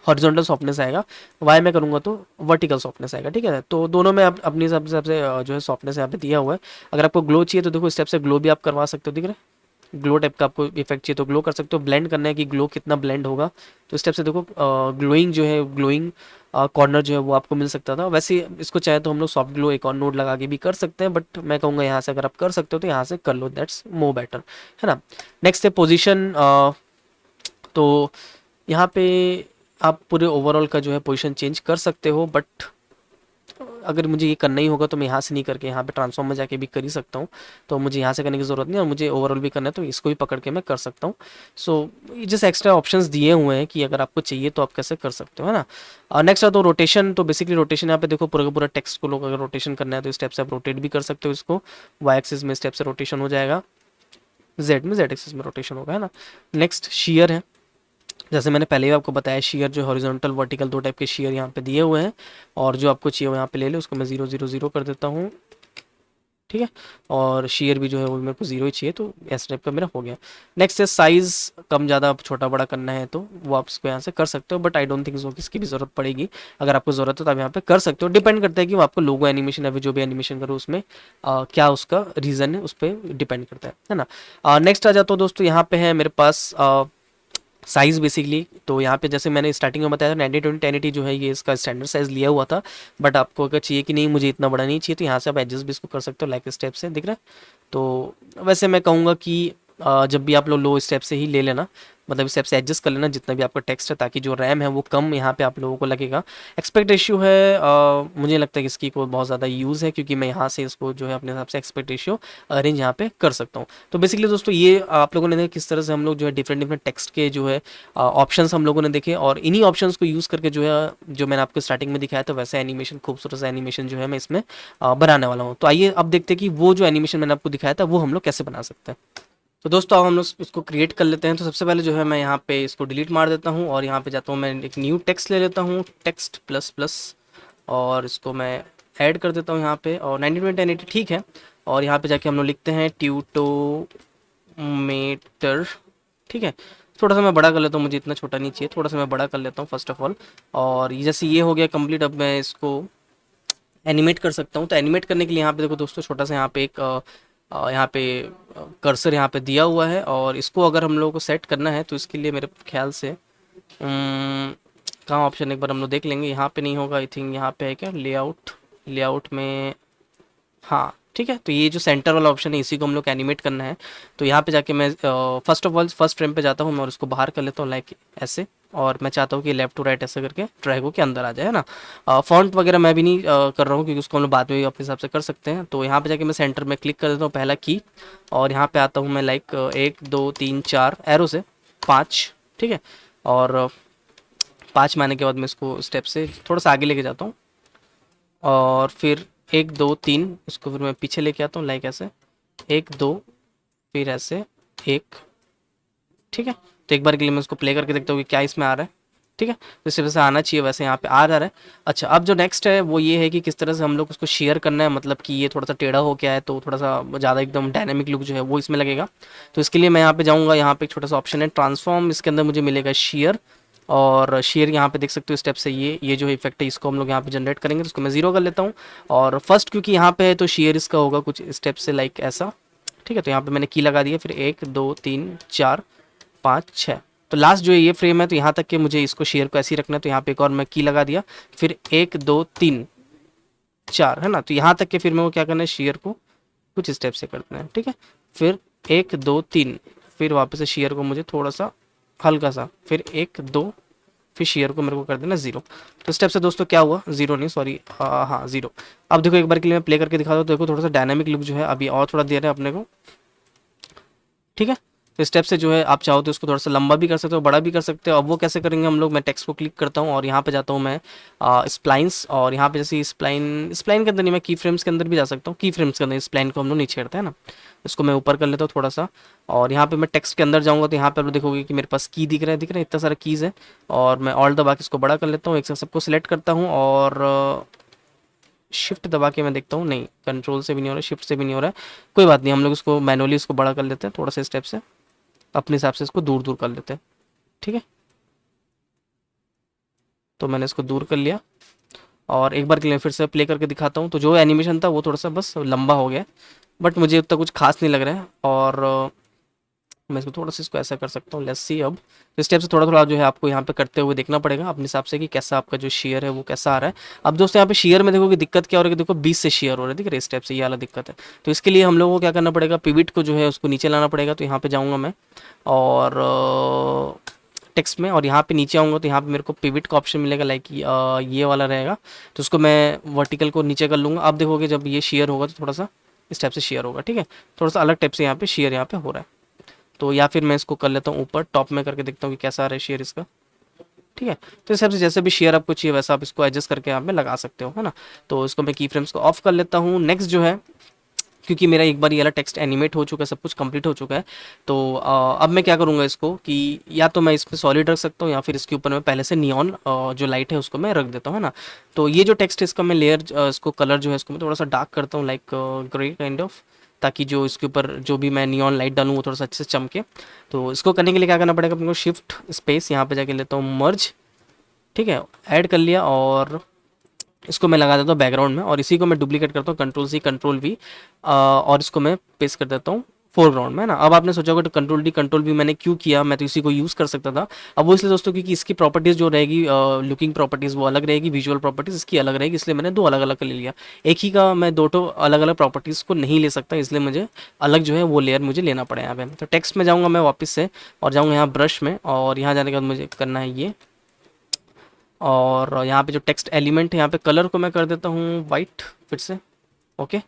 हॉरिजॉन्टल सॉफ्टनेस आएगा, वाई में करूँगा तो वर्टिकल सॉफ्टनेस आएगा, ठीक है। तो दोनों में आप अपनी हिसाब से जो है सॉफ्टनेस यहाँ पे दिया हुआ है। अगर आपको ग्लो चाहिए तो देखो स्टेप से ग्लो भी आप करवा सकते हो, दिख रहा है ग्लो टाइप का आपको इफेक्ट चाहिए तो ग्लो कर सकते हो। ब्लेंड करना है कि ग्लो कितना ब्लेंड होगा, तो स्टेप से देखो ग्लोइंग जो है, ग्लोइंग कॉर्नर जो है वो आपको मिल सकता था। वैसे इसको चाहे तो हम लोग सॉफ्ट ग्लो एक और नोड लगा के भी कर सकते हैं, बट मैं कहूँगा यहाँ से अगर आप कर सकते हो तो यहाँ से कर लो, दैट्स मोर बेटर, है ना। नेक्स्ट है पोजिशन। तो यहाँ पे आप पूरे ओवरऑल का जो है पोजीशन चेंज कर सकते हो, बट अगर मुझे ये करना ही होगा तो मैं यहाँ से नहीं करके यहाँ पे ट्रांसफॉर्म में जाके भी कर ही सकता हूँ। तो मुझे यहाँ से करने की ज़रूरत नहीं, और मुझे ओवरऑल भी करना है तो इसको भी पकड़ के मैं कर सकता हूँ। सो जैसे एक्स्ट्रा ऑप्शंस दिए हुए हैं कि अगर आपको चाहिए तो आप कैसे कर सकते हो, है ना। नेक्स्ट है तो रोटेशन। तो बेसिकली रोटेशन यहाँ पे देखो पूरा का पूरा टेक्स्ट को लोग अगर रोटेशन करना है तो स्टेप से आप रोटेट भी कर सकते हो इसको। वाई एक्सिस में स्टेप से रोटेशन हो जाएगा, जेड में जेड एक्सिस में रोटेशन होगा, है ना। नेक्स्ट शेयर है। जैसे मैंने पहले ही आपको बताया, शेयर जो हॉरिजॉन्टल वर्टिकल दो टाइप के शेयर यहाँ पे दिए हुए हैं, और जो आपको चाहिए वो यहाँ पे ले ले। उसको मैं 0 0 0 कर देता हूँ, ठीक है। और शेयर भी जो है वो मेरे को 0 ही चाहिए, तो इस टाइप का मेरा हो गया। नेक्स्ट है साइज़, कम ज़्यादा छोटा बड़ा करना है तो वो आप इसको यहाँ से कर सकते हो, but I don't think so कि इसकी भी ज़रूरत पड़ेगी। अगर आपको ज़रूरत है तो आप यहाँ पे कर सकते हो, डिपेंड करता है कि वो आपको लोगो एनिमेशन या फिर जो भी एनिमेशन करो उसमें क्या उसका रीज़न है, उस पर डिपेंड करता है ना। नेक्स्ट आ जाता हूँ दोस्तों, यहाँ पे है मेरे पास साइज़ बेसिकली। तो यहाँ पे जैसे मैंने स्टार्टिंग में बताया था 90-20-1080 जो है ये इसका स्टैंडर्ड साइज़ लिया हुआ था, बट आपको अगर चाहिए कि नहीं मुझे इतना बड़ा नहीं चाहिए तो यहाँ से आप एडजस्ट भी इसको कर सकते हो लाइक स्टेप से, दिख रहा है। तो वैसे मैं कहूँगा कि जब भी आप लोग लो स्टेप से ही ले लेना, मतलब स्टेप से एडजस्ट कर लेना जितना भी आपका टेक्स्ट है, ताकि जो रैम है वो कम यहाँ पे आप लोगों को लगेगा। एक्सपेक्ट रेशियो है, मुझे लगता है कि इसकी कोई बहुत ज़्यादा यूज़ है, क्योंकि मैं यहाँ से इसको जो है अपने हिसाब से एक्सपेक्ट रेशियो अरेंज यहाँ पे कर सकता हूँ। तो बेसिकली दोस्तों ये आप लोगों ने देखा किस तरह से हम लोग जो है डिफरेंट डिफरेंट टेक्स्ट के जो है ऑप्शंस हम लोगों ने देखे, और इन्हीं ऑप्शंस को यूज़ करके जो है जो मैंने आपको स्टार्टिंग में दिखाया था वैसा एनिमेशन, खूबसूरत सा एनिमेशन जो है मैं इसमें बनाने वाला हूँ। तो आइए अब देखते हैं कि वो जो एनिमेशन मैंने आपको दिखाया था वो हम लोग कैसे बना सकते हैं। तो दोस्तों अब हम लोग इसको क्रिएट कर लेते हैं। तो सबसे पहले जो है मैं यहाँ पे इसको डिलीट मार देता हूँ, और यहाँ पे जाता हूँ मैं एक न्यू टेक्स्ट ले लेता हूँ, टेक्स्ट प्लस प्लस, और इसको मैं ऐड कर देता हूँ यहाँ पे, और 90-20-1080 ठीक है। और यहाँ पे जाके हम लोग लिखते हैं ट्यूटोमेटर, ठीक है। थोड़ा सा मैं बड़ा कर लेता हूँ, मुझे इतना छोटा नहीं चाहिए, थोड़ा सा मैं बड़ा कर लेता हूँ फर्स्ट ऑफ ऑल। और जैसे ये हो गया कंप्लीट, अब मैं इसको एनिमेट कर सकता हूँ। तो एनिमेट करने के लिए यहाँ पे देखो दोस्तों छोटा सा यहाँ पे एक यहाँ पे कर्सर यहाँ पे दिया हुआ है, और इसको अगर हम लोगों को सेट करना है तो इसके लिए मेरे ख्याल से कहाँ ऑप्शन एक बार हम लोग देख लेंगे। यहाँ पे नहीं होगा आई थिंक, यहाँ पे है क्या लेआउट, लेआउट में, हाँ ठीक है। तो ये जो सेंटर वाला ऑप्शन है इसी को हम लोग एनिमेट करना है। तो यहाँ पे जाके मैं first of all first frame पे जाता हूँ मैं और उसको बाहर कर लेता हूँ लाइक ऐसे। और मैं चाहता हूँ कि लेफ्ट टू राइट ऐसे करके ड्रैग होके अंदर आ जाए, है ना। फॉन्ट वगैरह मैं भी नहीं कर रहा हूँ क्योंकि उसको हम लोग बाद में भी अपने हिसाब से कर सकते हैं। तो यहाँ पे जाके मैं सेंटर में क्लिक कर देता हूँ पहला की, और यहाँ पे आता हूँ मैं लाइक 1 2 3 4 एरो से 5, ठीक है। और 5 में आने के बाद मैं इसको स्टेप से थोड़ा सा आगे लेके जाता हूँ, और फिर 1 2 3 इसको फिर मैं पीछे लेके आता हूँ लाइक ऐसे 1 2, फिर ऐसे 1, ठीक है। तो एक बार के लिए मैं उसको प्ले करके देखता हूँ कि क्या इसमें आ रहा है, ठीक है। तो इस वजह आना चाहिए, वैसे यहाँ पे आ जा रहा है। अच्छा, अब जो नेक्स्ट है वो ये है कि किस तरह से हम लोग उसको शेयर करना है, मतलब कि ये थोड़ा सा टेढ़ा हो गया है तो थोड़ा सा ज़्यादा एकदम डायनेमिक लुक जो है वो इसमें लगेगा। तो इसके लिए मैं यहाँ पे जाऊँगा, यहाँ पे एक छोटा सा ऑप्शन है ट्रांसफॉर्म, इसके अंदर मुझे मिलेगा शेयर। और शेयर यहाँ पे देख सकते हो स्टेप से ये जो इफेक्ट है इसको हम लोग यहाँ पे जनरेट करेंगे। तो उसको मैं 0 कर लेता हूँ। और फर्स्ट क्योंकि यहाँ पे है तो शेयर इसका होगा कुछ स्टेप से लाइक ऐसा, ठीक है। तो यहाँ पे मैंने की लगा दिया, फिर 1 2 3 4 5 6। तो लास्ट जो है ये फ्रेम है, तो यहाँ तक के मुझे इसको शेयर को ऐसे ही रखना है। तो यहाँ पे एक और मैं की लगा दिया, फिर 1 2 3 4, है ना। तो यहाँ तक के फिर मैं वो क्या करना है, शेयर को कुछ स्टेप से करना है, ठीक है। फिर 1 2 3, फिर वापस से शेयर को मुझे थोड़ा सा हल्का सा, फिर 1 2, फिर शेयर को मेरे को कर देना 0। तो स्टेप से दोस्तों क्या हुआ, 0 नहीं सॉरी, हाँ 0। अब देखो एक बार के लिए मैं प्ले करके दिखा दूँ, तो देखो थोड़ा सा डायनामिक लुक जो है अभी और थोड़ा दे रहा है अपने को, ठीक है। तो स्टेप से जो है आप चाहो तो इसको थोड़ा सा लंबा भी कर सकते हो, बड़ा भी कर सकते हो। अब वो कैसे करेंगे हम लोग, मैं टेक्स्ट को क्लिक करता हूँ और यहाँ पे जाता हूँ मैं स्प्लाइंस, और यहाँ पे जैसे स्प्लाइन के अंदर नहीं, मैं की फ्रेम्स के अंदर भी जा सकता हूँ। की फ्रेम्स के अंदर स्प्लाइन को हम लोग नहीं छेड़ते हैं ना। इसको मैं ऊपर कर लेता हूँ थोड़ा सा, और यहाँ पे मैं टेक्स्ट के अंदर जाऊँगा तो यहाँ पे आप देखोगे कि मेरे पास की दिख रहा है इतना सारा कीज़ है। और मैं ऑल दबा के इसको बड़ा कर लेता हूँ, एक साथ सबको सिलेक्ट करता हूँ, और शिफ्ट दबा के मैं देखता हूँ, नहीं कंट्रोल से भी नहीं हो रहा, शिफ्ट से भी नहीं हो रहा है। कोई बात नहीं, हम लोग इसको मैनुअली इसको बड़ा कर लेते हैं थोड़ा सा स्टेप से, अपने हिसाब से इसको दूर दूर कर लेते हैं, ठीक है। तो मैंने इसको दूर कर लिया, और एक बार के लिए फिर से प्ले करके दिखाता हूँ। तो जो एनिमेशन था वो थोड़ा सा बस लंबा हो गया, बट मुझे उतना कुछ खास नहीं लग रहा है। और मैं इसको थोड़ा सा इसको ऐसा कर सकता हूँ, लेट्स सी। अब तो स्टेप से थोड़ा थोड़ा जो है आपको यहाँ पे करते हुए देखना पड़ेगा अपने हिसाब से कि कैसा आपका जो शेयर है वो कैसा आ रहा है। अब दोस्तों यहाँ पे शेयर में देखो कि दिक्कत क्या हो रही है, देखो 20 से शेयर हो रहा है, दिख रहा है स्टेप से, ये वाला दिक्कत है। तो इसके लिए हम लोगों को क्या करना पड़ेगा, पिविट को जो है उसको नीचे लाना पड़ेगा। तो यहाँ पे जाऊँगा मैं, और टेक्स्ट में, और यहाँ पे नीचे आऊँगा तो यहाँ पे मेरे को पिविट का ऑप्शन मिलेगा लाइक ये वाला रहेगा। तो उसको मैं वर्टिकल को नीचे कर लूँगा। अब देखोगे जब ये शेयर होगा तो थोड़ा सा इस टाइप से शेयर होगा, ठीक है। थोड़ा सा अलग टाइप से यहाँ पे शेयर यहाँ पे हो रहा है। तो या फिर मैं इसको कर लेता हूँ ऊपर टॉप में करके देखता हूँ कि कैसा आ रहा है शेयर इसका, ठीक है। तो इस हिसाब से जैसे भी शेयर आपको चाहिए वैसा आप इसको एडजस्ट करके यहाँ पे लगा सकते हो, है ना। तो इसको मैं की फ्रेम्स को ऑफ कर लेता हूँ। नेक्स्ट जो है, क्योंकि मेरा एक बार ये वाला टेक्स्ट एनिमेट हो चुका है, सब कुछ कंप्लीट हो चुका है, तो अब मैं क्या करूँगा इसको कि या तो मैं इसमें सॉलिड रख सकता हूँ या फिर इसके ऊपर मैं पहले से नियॉन जो लाइट है उसको मैं रख देता हूँ, है ना। तो ये जो टेक्स्ट है इसका मैं लेयर इसको कलर जो है इसको मैं थोड़ा सा डार्क करता हूँ लाइक ग्रे काइंड ऑफ, ताकि जो इसके ऊपर जो भी मैं नियॉन लाइट डालूँ वो थोड़ा सा अच्छे से चमके। तो इसको करने के लिए क्या करना पड़ेगा अपने को, शिफ्ट स्पेस यहाँ पे जाके लेता हूँ मर्ज, ठीक है, ऐड कर लिया। और इसको मैं लगा देता हूँ बैकग्राउंड में, और इसी को मैं डुप्लीकेट करता हूँ कंट्रोल सी कंट्रोल वी, और इसको मैं पेस्ट कर देता हूँ फोरग्राउंड में, है ना। अब आपने सोचा होगा तो कंट्रोल डी कंट्रोल वी मैंने क्यों किया, मैं तो इसी को यूज़ कर सकता था। अब वो इसलिए दोस्तों क्योंकि इसकी प्रॉपर्टीज़ जो रहेगी लुकिंग प्रॉपर्टीज़ वो अलग रहेगी, विजुअल प्रॉपर्टीज़ इसकी अलग रहेगी, इसलिए मैंने दो अलग अलग का ले लिया। एक ही का मैं दो अलग अलग प्रॉपर्टीज़ को नहीं ले सकता, इसलिए मुझे अलग जो है वो लेयर मुझे लेना पड़ा यहाँ पे। तो टेक्स्ट में जाऊँगा मैं वापस से, और जाऊँगा यहाँ ब्रश में, और यहाँ जाने के बाद मुझे करना है ये, और यहाँ पे जो टेक्स्ट एलिमेंट है यहाँ पे कलर को मैं कर देता हूँ वाइट फिर से, ओके,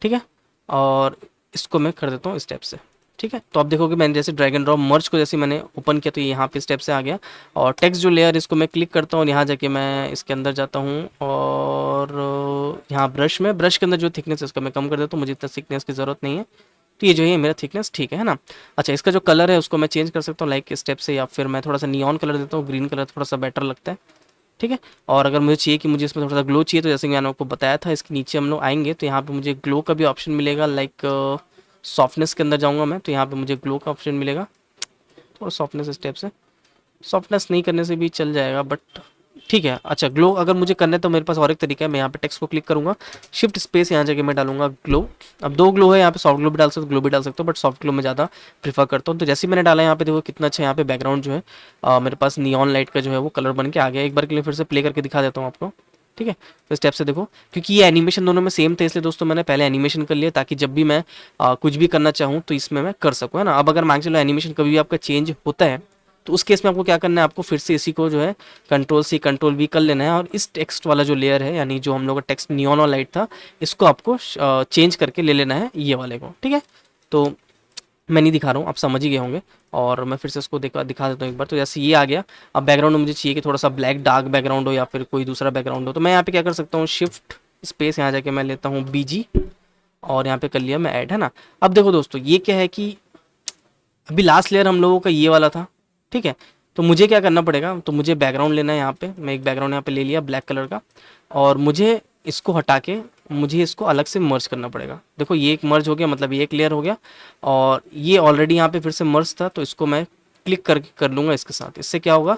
ठीक है। और इसको मैं कर देता हूँ स्टेप से, ठीक है। तो आप देखोगे मैंने जैसे ड्रैग एंड ड्रॉप मर्ज को जैसे मैंने ओपन किया तो ये यहाँ पे स्टेप से आ गया। और टेक्स्ट जो लेयर इसको मैं क्लिक करता हूँ और यहाँ जाके मैं इसके अंदर जाता हूँ, और यहाँ ब्रश के अंदर जो थिकनेस है इसको मैं कम कर देता हूँ, मुझे इतना थिकनेस की ज़रूरत नहीं है। तो ये जो है मेरा थिकनेस ठीक है ना। अच्छा, इसका जो कलर है उसको मैं चेंज कर सकता हूँ लाइक स्टेप से, या फिर मैं थोड़ा सा नियॉन कलर देता हूँ, ग्रीन कलर थोड़ा सा बेटर लगता है, ठीक है। और अगर मुझे चाहिए कि मुझे इसमें थोड़ा सा ग्लो चाहिए, तो जैसे कि मैंने आपको बताया था इसके नीचे हम लोग आएंगे तो यहाँ पे मुझे ग्लो का भी ऑप्शन मिलेगा लाइक सॉफ्टनेस के अंदर जाऊँगा मैं, तो यहाँ पे मुझे ग्लो का ऑप्शन मिलेगा। थोड़ा सॉफ्टनेस स्टेप से, सॉफ्टनेस नहीं करने से भी चल जाएगा बट ठीक है। अच्छा, ग्लो अगर मुझे करना है तो मेरे पास और एक तरीका है, मैं यहाँ पे टेक्स्ट को क्लिक करूँगा, शिफ्ट स्पेस यहाँ जगह मैं डालूंगा ग्लो। अब दो ग्लो है यहाँ पे, सॉफ्ट ग्लो भी डाल सकते हो, ग्लो भी डाल सकते हो, बट सॉफ्ट ग्लो में ज़्यादा प्रीफर करता हूँ। तो जैसे ही मैंने डाला यहाँ पे देखो कितना अच्छा यहाँ पे बैकग्राउंड जो है मेरे पास नियॉन लाइट का जो है वो कलर बन के आ गया। एक बार के लिए फिर से प्ले करके दिखा देता हूँ आपको। ठीक है। तो स्टेप से देखो, क्योंकि ये एनिमेशन दोनों में सेम थे इसलिए दोस्तों मैंने पहले एनिमेशन कर लिया, ताकि जब भी मैं कुछ भी करना चाहूँ तो इसमें मैं कर सकूँ, है ना। अब अगर मान के चलो एनिमेशन कभी भी आपका चेंज होता है तो उस केस में आपको क्या करना है, आपको फिर से इसी को जो है कंट्रोल वी कर लेना है, और इस टेक्स्ट वाला जो लेयर है, यानी जो हम लोग का टेक्स्ट नियॉन और लाइट था, इसको आपको चेंज करके ले लेना है ये वाले को, ठीक है। तो मैं नहीं दिखा रहा हूँ, आप समझ ही गए होंगे, और मैं फिर से इसको दिखा देता हूँ एक बार। तो जैसे ये आ गया, अब बैकग्राउंड मुझे चाहिए कि थोड़ा सा ब्लैक डार्क बैकग्राउंड हो या फिर कोई दूसरा बैकग्राउंड हो, तो मैं यहाँ पे क्या कर सकता हूँ, शिफ्ट स्पेस यहाँ जाके मैं लेता हूँ बीजी, और यहाँ पे कर लिया मैं ऐड, है ना। अब देखो दोस्तों ये क्या है कि अभी लास्ट लेयर हम लोगों का ये वाला था, ठीक है। तो मुझे क्या करना पड़ेगा, तो मुझे बैकग्राउंड लेना है, यहाँ पे मैं एक बैकग्राउंड यहाँ पे ले लिया ब्लैक कलर का, और मुझे इसको हटा के मुझे इसको अलग से मर्ज करना पड़ेगा। देखो ये एक मर्ज हो गया, मतलब ये एक लेयर हो गया, और ये ऑलरेडी यहाँ पे फिर से मर्ज था, तो इसको मैं क्लिक करके कर लूँगा इसके साथ। इससे क्या होगा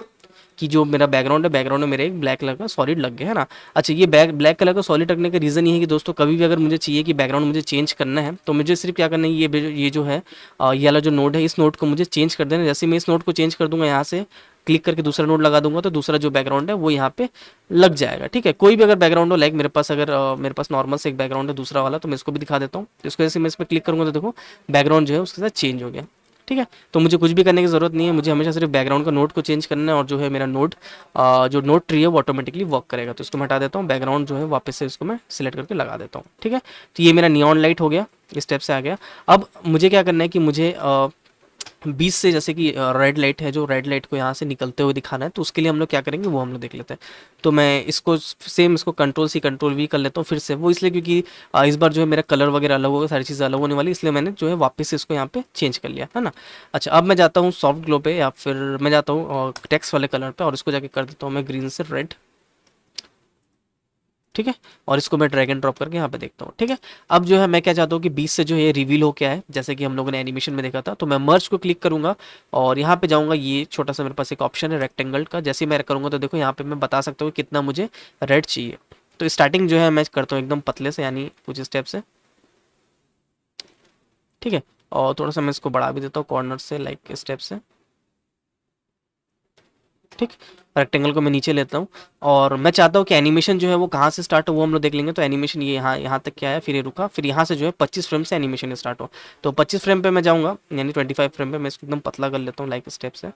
कि जो मेरा बैकग्राउंड में मेरे एक ब्लैक कलर का सॉलिड लग गया, है ना। अच्छा, ये ब्लैक कलर का सॉलिड रखने का रीज़न ये है कि दोस्तों कभी भी अगर मुझे चाहिए कि बैकग्राउंड मुझे चेंज करना है, तो मुझे सिर्फ क्या करना है, ये जो है ये वाला जो नोड है, इस नोड को मुझे चेंज कर देना। जैसे मैं इस नोड को चेंज कर दूंगा, यहाँ से क्लिक करके दूसरा नोड लगा दूंगा, तो दूसरा जो बैकग्राउंड है वो यहाँ पे लग जाएगा, ठीक है। कोई भी अगर बैकग्राउंड हो, लाइक मेरे पास अगर मेरे पास नॉर्मल से एक बैकग्राउंड है दूसरा वाला, तो मैं इसको भी दिखा देता हूँ। तो इसको जैसे मैं इस पर क्लिक करूँगा तो देखो बैकग्राउंड जो है उसके साथ चेंज हो गया, ठीक है। तो मुझे कुछ भी करने की ज़रूरत नहीं है, मुझे हमेशा सिर्फ बैकग्राउंड का नोड को चेंज करना है, और जो है मेरा नोड जो नोड ट्री है वो ऑटोमेटिकली वर्क करेगा। तो इसको मैं हटा देता हूँ, बैकग्राउंड जो है वापस से इसको मैं सिलेक्ट करके लगा देता हूँ, ठीक है। तो ये मेरा नियॉन लाइट हो गया, इस स्टेप से आ गया। अब मुझे क्या करना है कि मुझे 20 से, जैसे कि रेड लाइट है, जो रेड लाइट को यहाँ से निकलते हुए दिखाना है, तो उसके लिए हम लोग क्या करेंगे वो हम लोग देख लेते हैं। तो मैं इसको सेम इसको कंट्रोल वी कर लेता हूँ फिर से, वो इसलिए क्योंकि इस बार जो है मेरा कलर वगैरह अलग होगा, सारी चीज़ें अलग होने वाली, इसलिए मैंने जो है वापस से इसको यहाँ पे चेंज कर लिया, है ना। अच्छा, अब मैं जाता हूँ सॉफ्ट ग्लो पे, या फिर मैं जाता हूँ टेक्स्ट वाले कलर पे, और इसको जाके कर देता हूँ मैं ग्रीन से रेड, ठीक है। और इसको मैं ड्रैग एंड ड्रॉप करके यहाँ पे देखता हूँ, ठीक है। अब जो है मैं क्या चाहता हूँ कि 20 से जो है रिवील हो क्या है, जैसे कि हम लोगों ने एनिमेशन में देखा था। तो मैं मर्ज को क्लिक करूंगा और यहाँ पे जाऊंगा, ये छोटा सा मेरे पास एक ऑप्शन है रेक्टेंगल का, जैसे ही मैं करूंगा तो देखो यहाँ पे मैं बता सकता हूँ कितना मुझे रेड चाहिए। तो स्टार्टिंग जो है मैं करता हूँ एकदम पतले से, यानी कुछ स्टेप से, ठीक है। और थोड़ा सा मैं इसको बढ़ा भी देता हूँ कॉर्नर से, लाइक स्टेप से, ठीक। रेक्टेंगल को मैं नीचे लेता हूँ, और मैं चाहता हूँ कि एनिमेशन जो है वो कहाँ से स्टार्ट हो वो हम लोग देख लेंगे। तो एनिमेशन ये यहाँ तक क्या है, फिर ये रुका, फिर यहाँ से जो है 25 फ्रेम से एनिमेशन स्टार्ट हो। तो 25 फ्रेम पे मैं जाऊँगा, यानी 25 फ्रेम पे मैं इसको एकदम पतला कर लेता हूँ लाइक स्टेप से,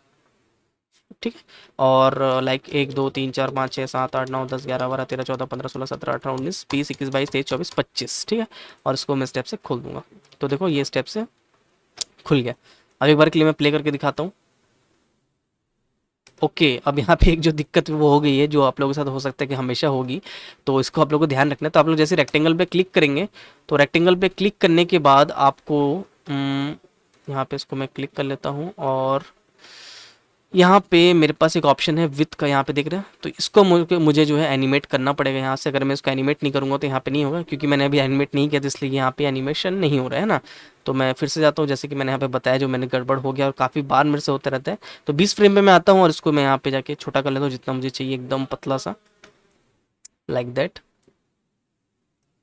ठीक है। और लाइक 1 2 3 4 5 6 7 8 9 10 11 12 13 14 15 16 17 18 19 20 21 22 23 24 25, ठीक है। और इसको मैं स्टेप से खोल दूंगा, तो देखो ये स्टेप से खुल गया। अब एक बार के लिए मैं प्ले करके दिखाता हूँ। ओके, अब यहाँ पे एक जो दिक्कत वो हो गई है, जो आप लोगों के साथ हो सकता है कि हमेशा होगी, तो इसको आप लोगों को ध्यान रखना है। तो आप लोग जैसे रेक्टेंगल पे क्लिक करेंगे, तो रेक्टेंगल पे क्लिक करने के बाद आपको यहाँ पे इसको मैं क्लिक कर लेता हूँ, और यहाँ पे मेरे पास एक ऑप्शन है विथ का, यहाँ पे देख रहे हैं। तो इसको मुझे जो है एनिमेट करना पड़ेगा यहाँ से। अगर मैं इसको एनिमेट नहीं करूँगा तो यहाँ पे नहीं होगा, क्योंकि मैंने अभी एनिमेट नहीं किया, तो इसलिए यहाँ पे एनिमेशन नहीं हो रहा है ना। तो मैं फिर से जाता हूँ, जैसे कि मैंने यहाँ पे बताया, जो मैंने गड़बड़ हो गया और काफ़ी बार मेरे से होता रहता है। तो 20 फ्रेम पे मैं आता हूँ, और इसको मैं यहाँ पे जाके छोटा कर लेता हूँ जितना मुझे चाहिए, एकदम पतला सा, लाइक दैट,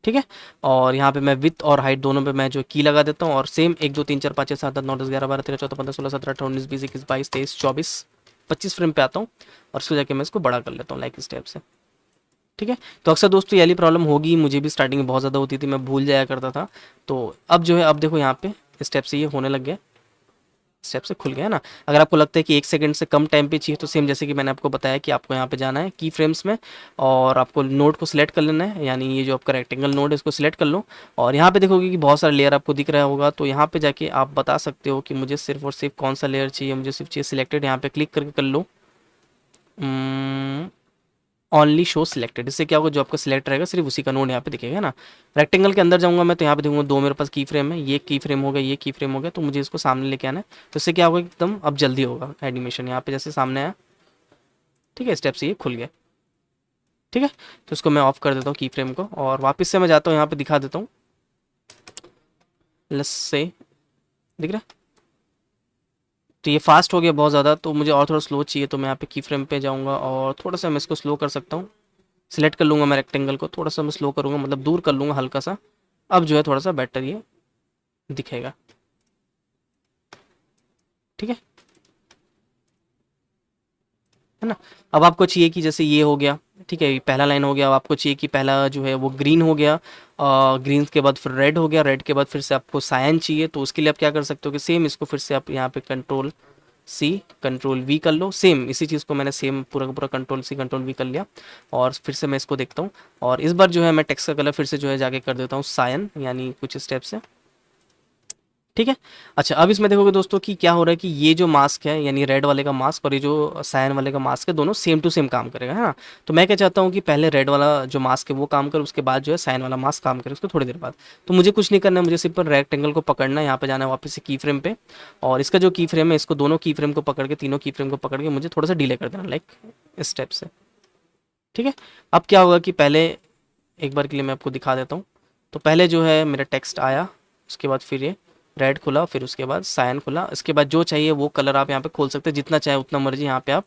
ठीक है। और यहाँ पे मैं विथ और हाइट दोनों पे मैं जो की लगा देता हूँ, और सेम 1 2 3 4 5 6 7 8 9 10 11 12 13 14 15 16 17 18 19 20 21 22 23 24 25 फ्रेम पे आता हूँ, और उसको जाके मैं इसको बड़ा कर लेता हूँ लाइक स्टेप से, ठीक है। तो अक्सर दोस्तों ये वाली प्रॉब्लम होगी, मुझे भी स्टार्टिंग में बहुत ज़्यादा होती थी, मैं भूल जाया करता था। तो अब जो है, अब देखो यहाँ पे स्टेप से ये होने लग गया, स्टेप से खुल गया ना। अगर आपको लगता है कि 1 सेकंड से कम टाइम पे चाहिए, तो सेम जैसे कि मैंने आपको बताया कि आपको यहाँ पे जाना है की फ्रेम्स में, और आपको नोड को सिलेक्ट कर लेना है, यानी ये जो आपका रेक्टेंगल नोड है इसको सिलेक्ट कर लो। और यहाँ पे देखोगे कि बहुत सारा लेयर आपको दिख रहा होगा, तो यहाँ पे जाके आप बता सकते हो कि मुझे सिर्फ और सिर्फ कौन सा लेयर चाहिए, मुझे सिर्फ चाहिए सिलेक्टेड, यहाँ पे क्लिक करके कर लो ओनली शो सिलेक्टेड। इससे क्या होगा, जो आपका सिलेक्ट रहेगा सिर्फ उसी का नोड यहाँ पे दिखेगा ना। रेक्टेंगल के अंदर जाऊंगा मैं, तो यहाँ पे देखूंगा 2 मेरे पास की फ्रेम है, ये की फ्रेम हो गया, ये की फ्रेम हो गया, तो मुझे इसको सामने लेके आना है। तो इससे क्या होगा, एकदम अब जल्दी होगा एनिमेशन, यहाँ पे जैसे सामने आया, ठीक है, स्टेप से ये खुल गया, ठीक है। तो इसको मैं ऑफ कर देता हूँ की फ्रेम को, और वापस से मैं जाता हूँ यहाँ पे दिखा देता हूँ, लस से दिख रहा है। तो ये फास्ट हो गया बहुत ज़्यादा, तो मुझे और थोड़ा स्लो चाहिए, तो मैं यहाँ पे की फ्रेम पे जाऊँगा, और थोड़ा सा मैं इसको स्लो कर सकता हूँ। सिलेक्ट कर लूँगा मैं रेक्टेंगल को, थोड़ा सा मैं स्लो करूँगा, मतलब दूर कर लूँगा हल्का सा। अब जो है थोड़ा सा बेटर ये दिखेगा, ठीक है ना। अब आपको चाहिए कि जैसे ये हो गया, ठीक है, ये पहला लाइन हो गया। अब आपको चाहिए कि पहला जो है वो ग्रीन हो गया, ग्रीन के बाद फिर रेड हो गया, रेड के बाद फिर से आपको सायन चाहिए। तो उसके लिए आप क्या कर सकते हो कि सेम इसको फिर से आप यहाँ पे कंट्रोल सी कंट्रोल वी कर लो। सेम इसी चीज़ को मैंने सेम पूरा का पूरा कंट्रोल सी कंट्रोल वी कर लिया, और फिर से मैं इसको देखता हूँ। और इस बार जो है मैं टेक्स्ट का कलर फिर से जो है जाके कर देता हूँ सायन, यानी कुछ स्टेप से, ठीक है। अच्छा, अब इसमें देखोगे दोस्तों कि क्या हो रहा है कि ये जो मास्क है यानी रेड वाले का मास्क और ये जो सायन वाले का मास्क है, दोनों सेम टू सेम काम करेगा, है ना। तो मैं क्या चाहता हूँ कि पहले रेड वाला जो मास्क है वो काम करे, उसके बाद जो है सायन वाला मास्क काम करे उसको थोड़ी देर बाद। तो मुझे कुछ नहीं करना है, मुझे सिर्फ रेक्टेंगल को पकड़ना है, यहाँ पे जाना है वापस से की फ्रेम पे, और इसका जो की फ्रेम है इसको दोनों की फ्रेम को पकड़ के, तीनों की फ्रेम को पकड़ के मुझे थोड़ा सा डिले कर देना, लाइक इस स्टेप से, ठीक है। अब क्या होगा कि पहले एक बार के लिए मैं आपको दिखा देता हूँ। तो पहले जो है मेरा टेक्स्ट आया, उसके बाद फिर ये रेड खुला, फिर उसके बाद सायन खुला, इसके बाद जो चाहिए वो कलर आप यहाँ पे खोल सकते हैं, जितना चाहे उतना मर्जी यहाँ पे आप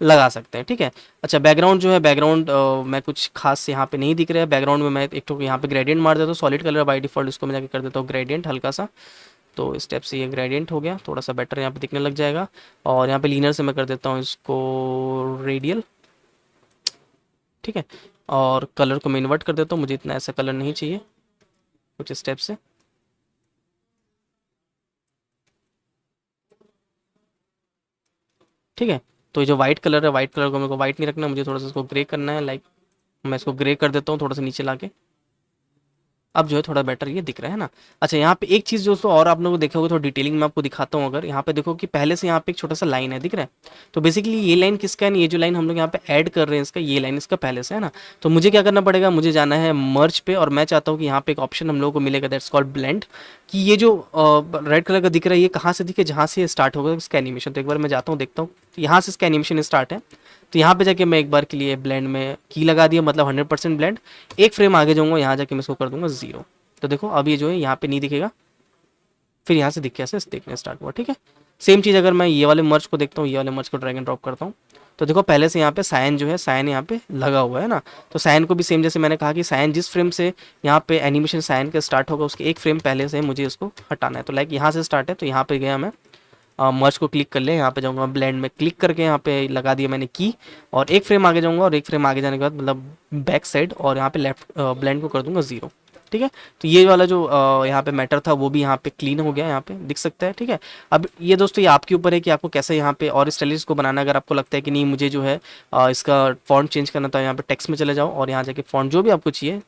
लगा सकते हैं, ठीक है। अच्छा, बैकग्राउंड जो है, बैकग्राउंड मैं कुछ खास यहाँ पे नहीं दिख रहा है। बैकग्राउंड में मैं एक तो यहाँ पे ग्रेडियंट मार देता हूँ, सॉलिड कलर बाय डिफॉल्ट, इसको मैं जाके कर देता हूँ ग्रेडियंट हल्का सा। तो इस स्टेप से ये ग्रेडियंट हो गया, थोड़ा सा बेटर यहाँ पे दिखने लग जाएगा। और यहाँ पे लीनर से मैं कर देता हूँ इसको रेडियल, ठीक है। और कलर को मैं इन्वर्ट कर देता हूँ, मुझे इतना ऐसा कलर नहीं चाहिए, कुछ स्टेप से, ठीक है। तो ये जो वाइट कलर है, वाइट कलर को मेरे को वाइट नहीं रखना, मुझे थोड़ा सा इसको ग्रे करना है, लाइक मैं इसको ग्रे कर देता हूँ थोड़ा सा नीचे लाके। अब जो है थोड़ा बेटर ये दिख रहा है ना। अच्छा, यहाँ पे एक चीज़ दोस्तों और आप लोगों को देखा होगा, थोड़ा डिटेलिंग में आपको दिखाता हूँ। अगर यहाँ पे देखो कि पहले से यहाँ पे एक छोटा सा लाइन है, दिख रहा है। तो बेसिकली ये लाइन किसका है, ये जो लाइन हम लोग यहाँ पे ऐड कर रहे हैं इसका, ये लाइन इसका पहले से है ना। तो मुझे क्या करना पड़ेगा, मुझे जाना है मर्ज पे, और मैं चाहता हूँ कि यहाँ पे एक ऑप्शन हम लोगों को मिलेगा, दैट्स कॉल्ड ब्लेंड, कि ये जो रेड कलर का दिख रहा है ये कहाँ से दिखे, जहाँ से स्टार्ट होगा इसका एनिमेशन। तो एक बार मैं जाता हूँ, देखता हूँ, तो यहाँ से इसका एनिमेशन स्टार्ट है। तो यहाँ पे जाके मैं एक बार के लिए ब्लेंड में की लगा दिया, मतलब 100% ब्लेंड। एक फ्रेम आगे जाऊँगा, यहाँ जाके मैं इसको कर दूंगा 0। तो देखो अब ये जो है यहाँ पे नहीं दिखेगा, फिर यहाँ से दिख के ऐसे देखने स्टार्ट हुआ, ठीक है। सेम चीज़ अगर मैं ये वाले मर्ज को देखता हूँ, ये वाले मर्ज को ड्रैग एंड ड्रॉप करता हूँ, तो देखो पहले से यहाँ पे सायन जो है, सायन यहाँ पे लगा हुआ है ना। तो सायन को भी सेम, जैसे मैंने कहा कि सायन जिस फ्रेम से यहाँ पे एनिमेशन सायन का स्टार्ट होगा उसके एक फ्रेम पहले से मुझे इसको हटाना है। तो लाइक यहाँ से स्टार्ट है, तो यहाँ पे गया मैं, मर्ज को क्लिक कर लिया, यहाँ पे जाऊँगा ब्लेंड में क्लिक करके यहाँ पे लगा दिया मैंने की, और एक फ्रेम आगे जाऊँगा, और एक फ्रेम आगे जाने के बाद मतलब बैक साइड, और यहाँ पे लेफ्ट ब्लेंड को कर दूंगा 0, ठीक है। तो ये वाला जो यहाँ पे मैटर था वो भी यहाँ पे क्लीन हो गया, यहाँ पे दिख सकता है, ठीक है। अब ये दोस्तों ये आपके ऊपर है कि आपको कैसे यहाँ पे और स्टाइलिश को बनाना है। अगर आपको लगता है कि नहीं मुझे जो है इसका फॉन्ट चेंज करना था, यहाँ पे टेक्स्ट में चले जाओ, और यहाँ जाके फॉन्ट जो भी आपको चाहिए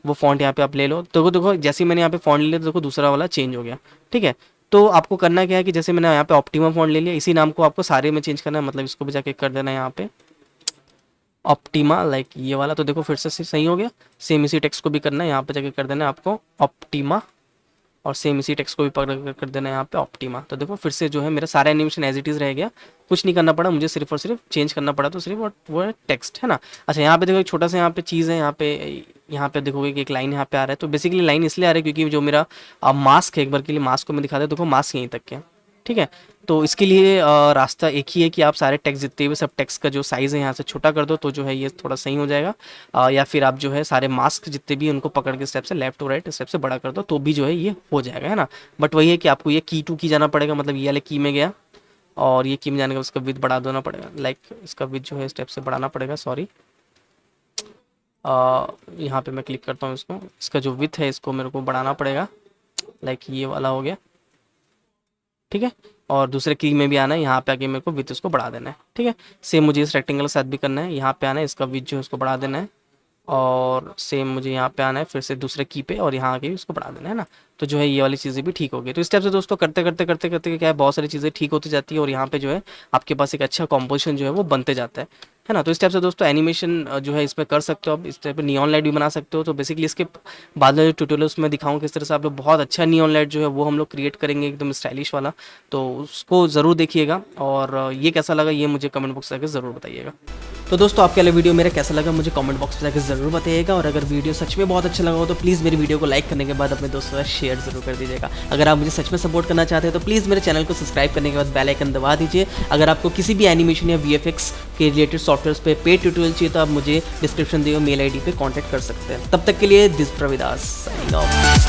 वो फॉन्ट यहाँ पे आप ले लो। तो देखो जैसे ही मैंने यहाँ पे फॉन्ट ले लिया, तो देखो दूसरा वाला चेंज हो गया, ठीक है। तो आपको करना क्या है कि जैसे मैंने यहाँ पे ऑप्टिमा फॉन्ट ले लिया, इसी नाम को आपको सारे में चेंज करना है, मतलब इसको भी जाके कर देना है यहाँ पे ऑप्टिमा, लाइक ये वाला। तो देखो फिर से सही हो गया। सेम इसी टेक्स्ट को भी करना है, यहाँ पे जाके कर देना है आपको ऑप्टिमा, और सेम इसी टेक्स्ट को भी पकड़ कर देना है यहाँ पे ऑप्टिमा। तो देखो फिर से जो है मेरा सारा एनिमेशन एज इट इज़ रह गया, कुछ नहीं करना पड़ा मुझे, सिर्फ और सिर्फ चेंज करना पड़ा, तो सिर्फ वो है टेक्स्ट, है ना। अच्छा, यहाँ पे देखो एक छोटा सा यहाँ पे चीज़ है, यहाँ पे देखोगे कि एक लाइन यहाँ पे आ रहा है। तो बेसिकली लाइन इसलिए आ रहा है क्योंकि जो मेरा मास्क है, एक बार के लिए मास्क को मैं दिखा देता हूँ, देखो मास्क यहीं तक के है, ठीक है। तो इसके लिए रास्ता एक ही है कि आप सारे टेक्स्ट जितने भी सब टेक्स्ट का जो साइज़ है यहाँ से छोटा कर दो, तो जो है ये थोड़ा सही हो जाएगा। या फिर आप जो है सारे मास्क जितने भी उनको पकड़ के स्टेप से लेफ्ट टू राइट स्टेप से बड़ा कर दो, तो भी जो है ये हो जाएगा, है ना। बट वही है कि आपको ये की टू की जाना पड़ेगा, मतलब ये वाले की में गया, और ये की में जाने का उसका विथ बढ़ा देना पड़ेगा, लाइक इसका विथ जो है स्टेप से बढ़ाना पड़ेगा, सॉरी। यहाँ पे मैं क्लिक करता हूँ इसको, इसका जो विथ है इसको मेरे को बढ़ाना पड़ेगा, लाइक ये वाला हो गया, ठीक है। और दूसरे की में भी आना है, यहाँ पे आके मेरे को विथ इसको बढ़ा देना है, ठीक है। सेम मुझे इस रेक्टेंगल के साथ भी करना है, यहाँ पे आना है, इसका विथ जो है उसको बढ़ा देना है, और सेम मुझे यहाँ पे आना है फिर से दूसरे की पे, और यहाँ आके भी उसको बढ़ा देना है ना। तो जो है ये वाली चीज़ें भी ठीक हो गई। तो इस टाइप से दोस्तों करते करते करते करते क्या है, बहुत सारी चीज़ें ठीक होती जाती है, और यहाँ पे जो है आपके पास एक अच्छा कॉम्पोजिशन जो है वो बनते जाता है ना। तो इस टाइप से दोस्तों एनिमेशन जो है इसमें कर सकते हो आप, इस टाइप पे नियॉन लाइट भी बना सकते हो। तो बेसिकली इसके बाद में जो ट्यूटोरियल्स में दिखाऊँ किस तरह से आप लोग बहुत अच्छा नियॉन लाइट जो है वो हम लोग क्रिएट करेंगे, एकदम स्टाइलिश वाला। तो उसको ज़रूर देखिएगा, और ये कैसा लगा ये मुझे कमेंट बॉक्स में जाकर ज़रूर बताइएगा। तो दोस्तों आपके लिए वीडियो मेरा कैसा लगा मुझे कमेंट बॉक्स में जाकर ज़रूर बताइएगा, और अगर वीडियो सच में बहुत अच्छा लगा हो तो प्लीज़ मेरी वीडियो को लाइक करने के बाद अपने दोस्तों का शेयर जरूर कर दीजिएगा। अगर आप मुझे सच में सपोर्ट करना चाहते हैं तो प्लीज़ मेरे चैनल को सब्सक्राइब करने के बाद बेल आइकन दबा दीजिए। अगर आपको किसी भी एनिमेशन या वीएफएक्स के रिलेटेड सॉफ्टवेयर पे पेड ट्यूटोरियल चाहिए तो आप मुझे डिस्क्रिप्शन दिए मेल आईडी पे कांटेक्ट कर सकते हैं। तब तक के लिए दिस प्रविदास साइनिंग ऑफ।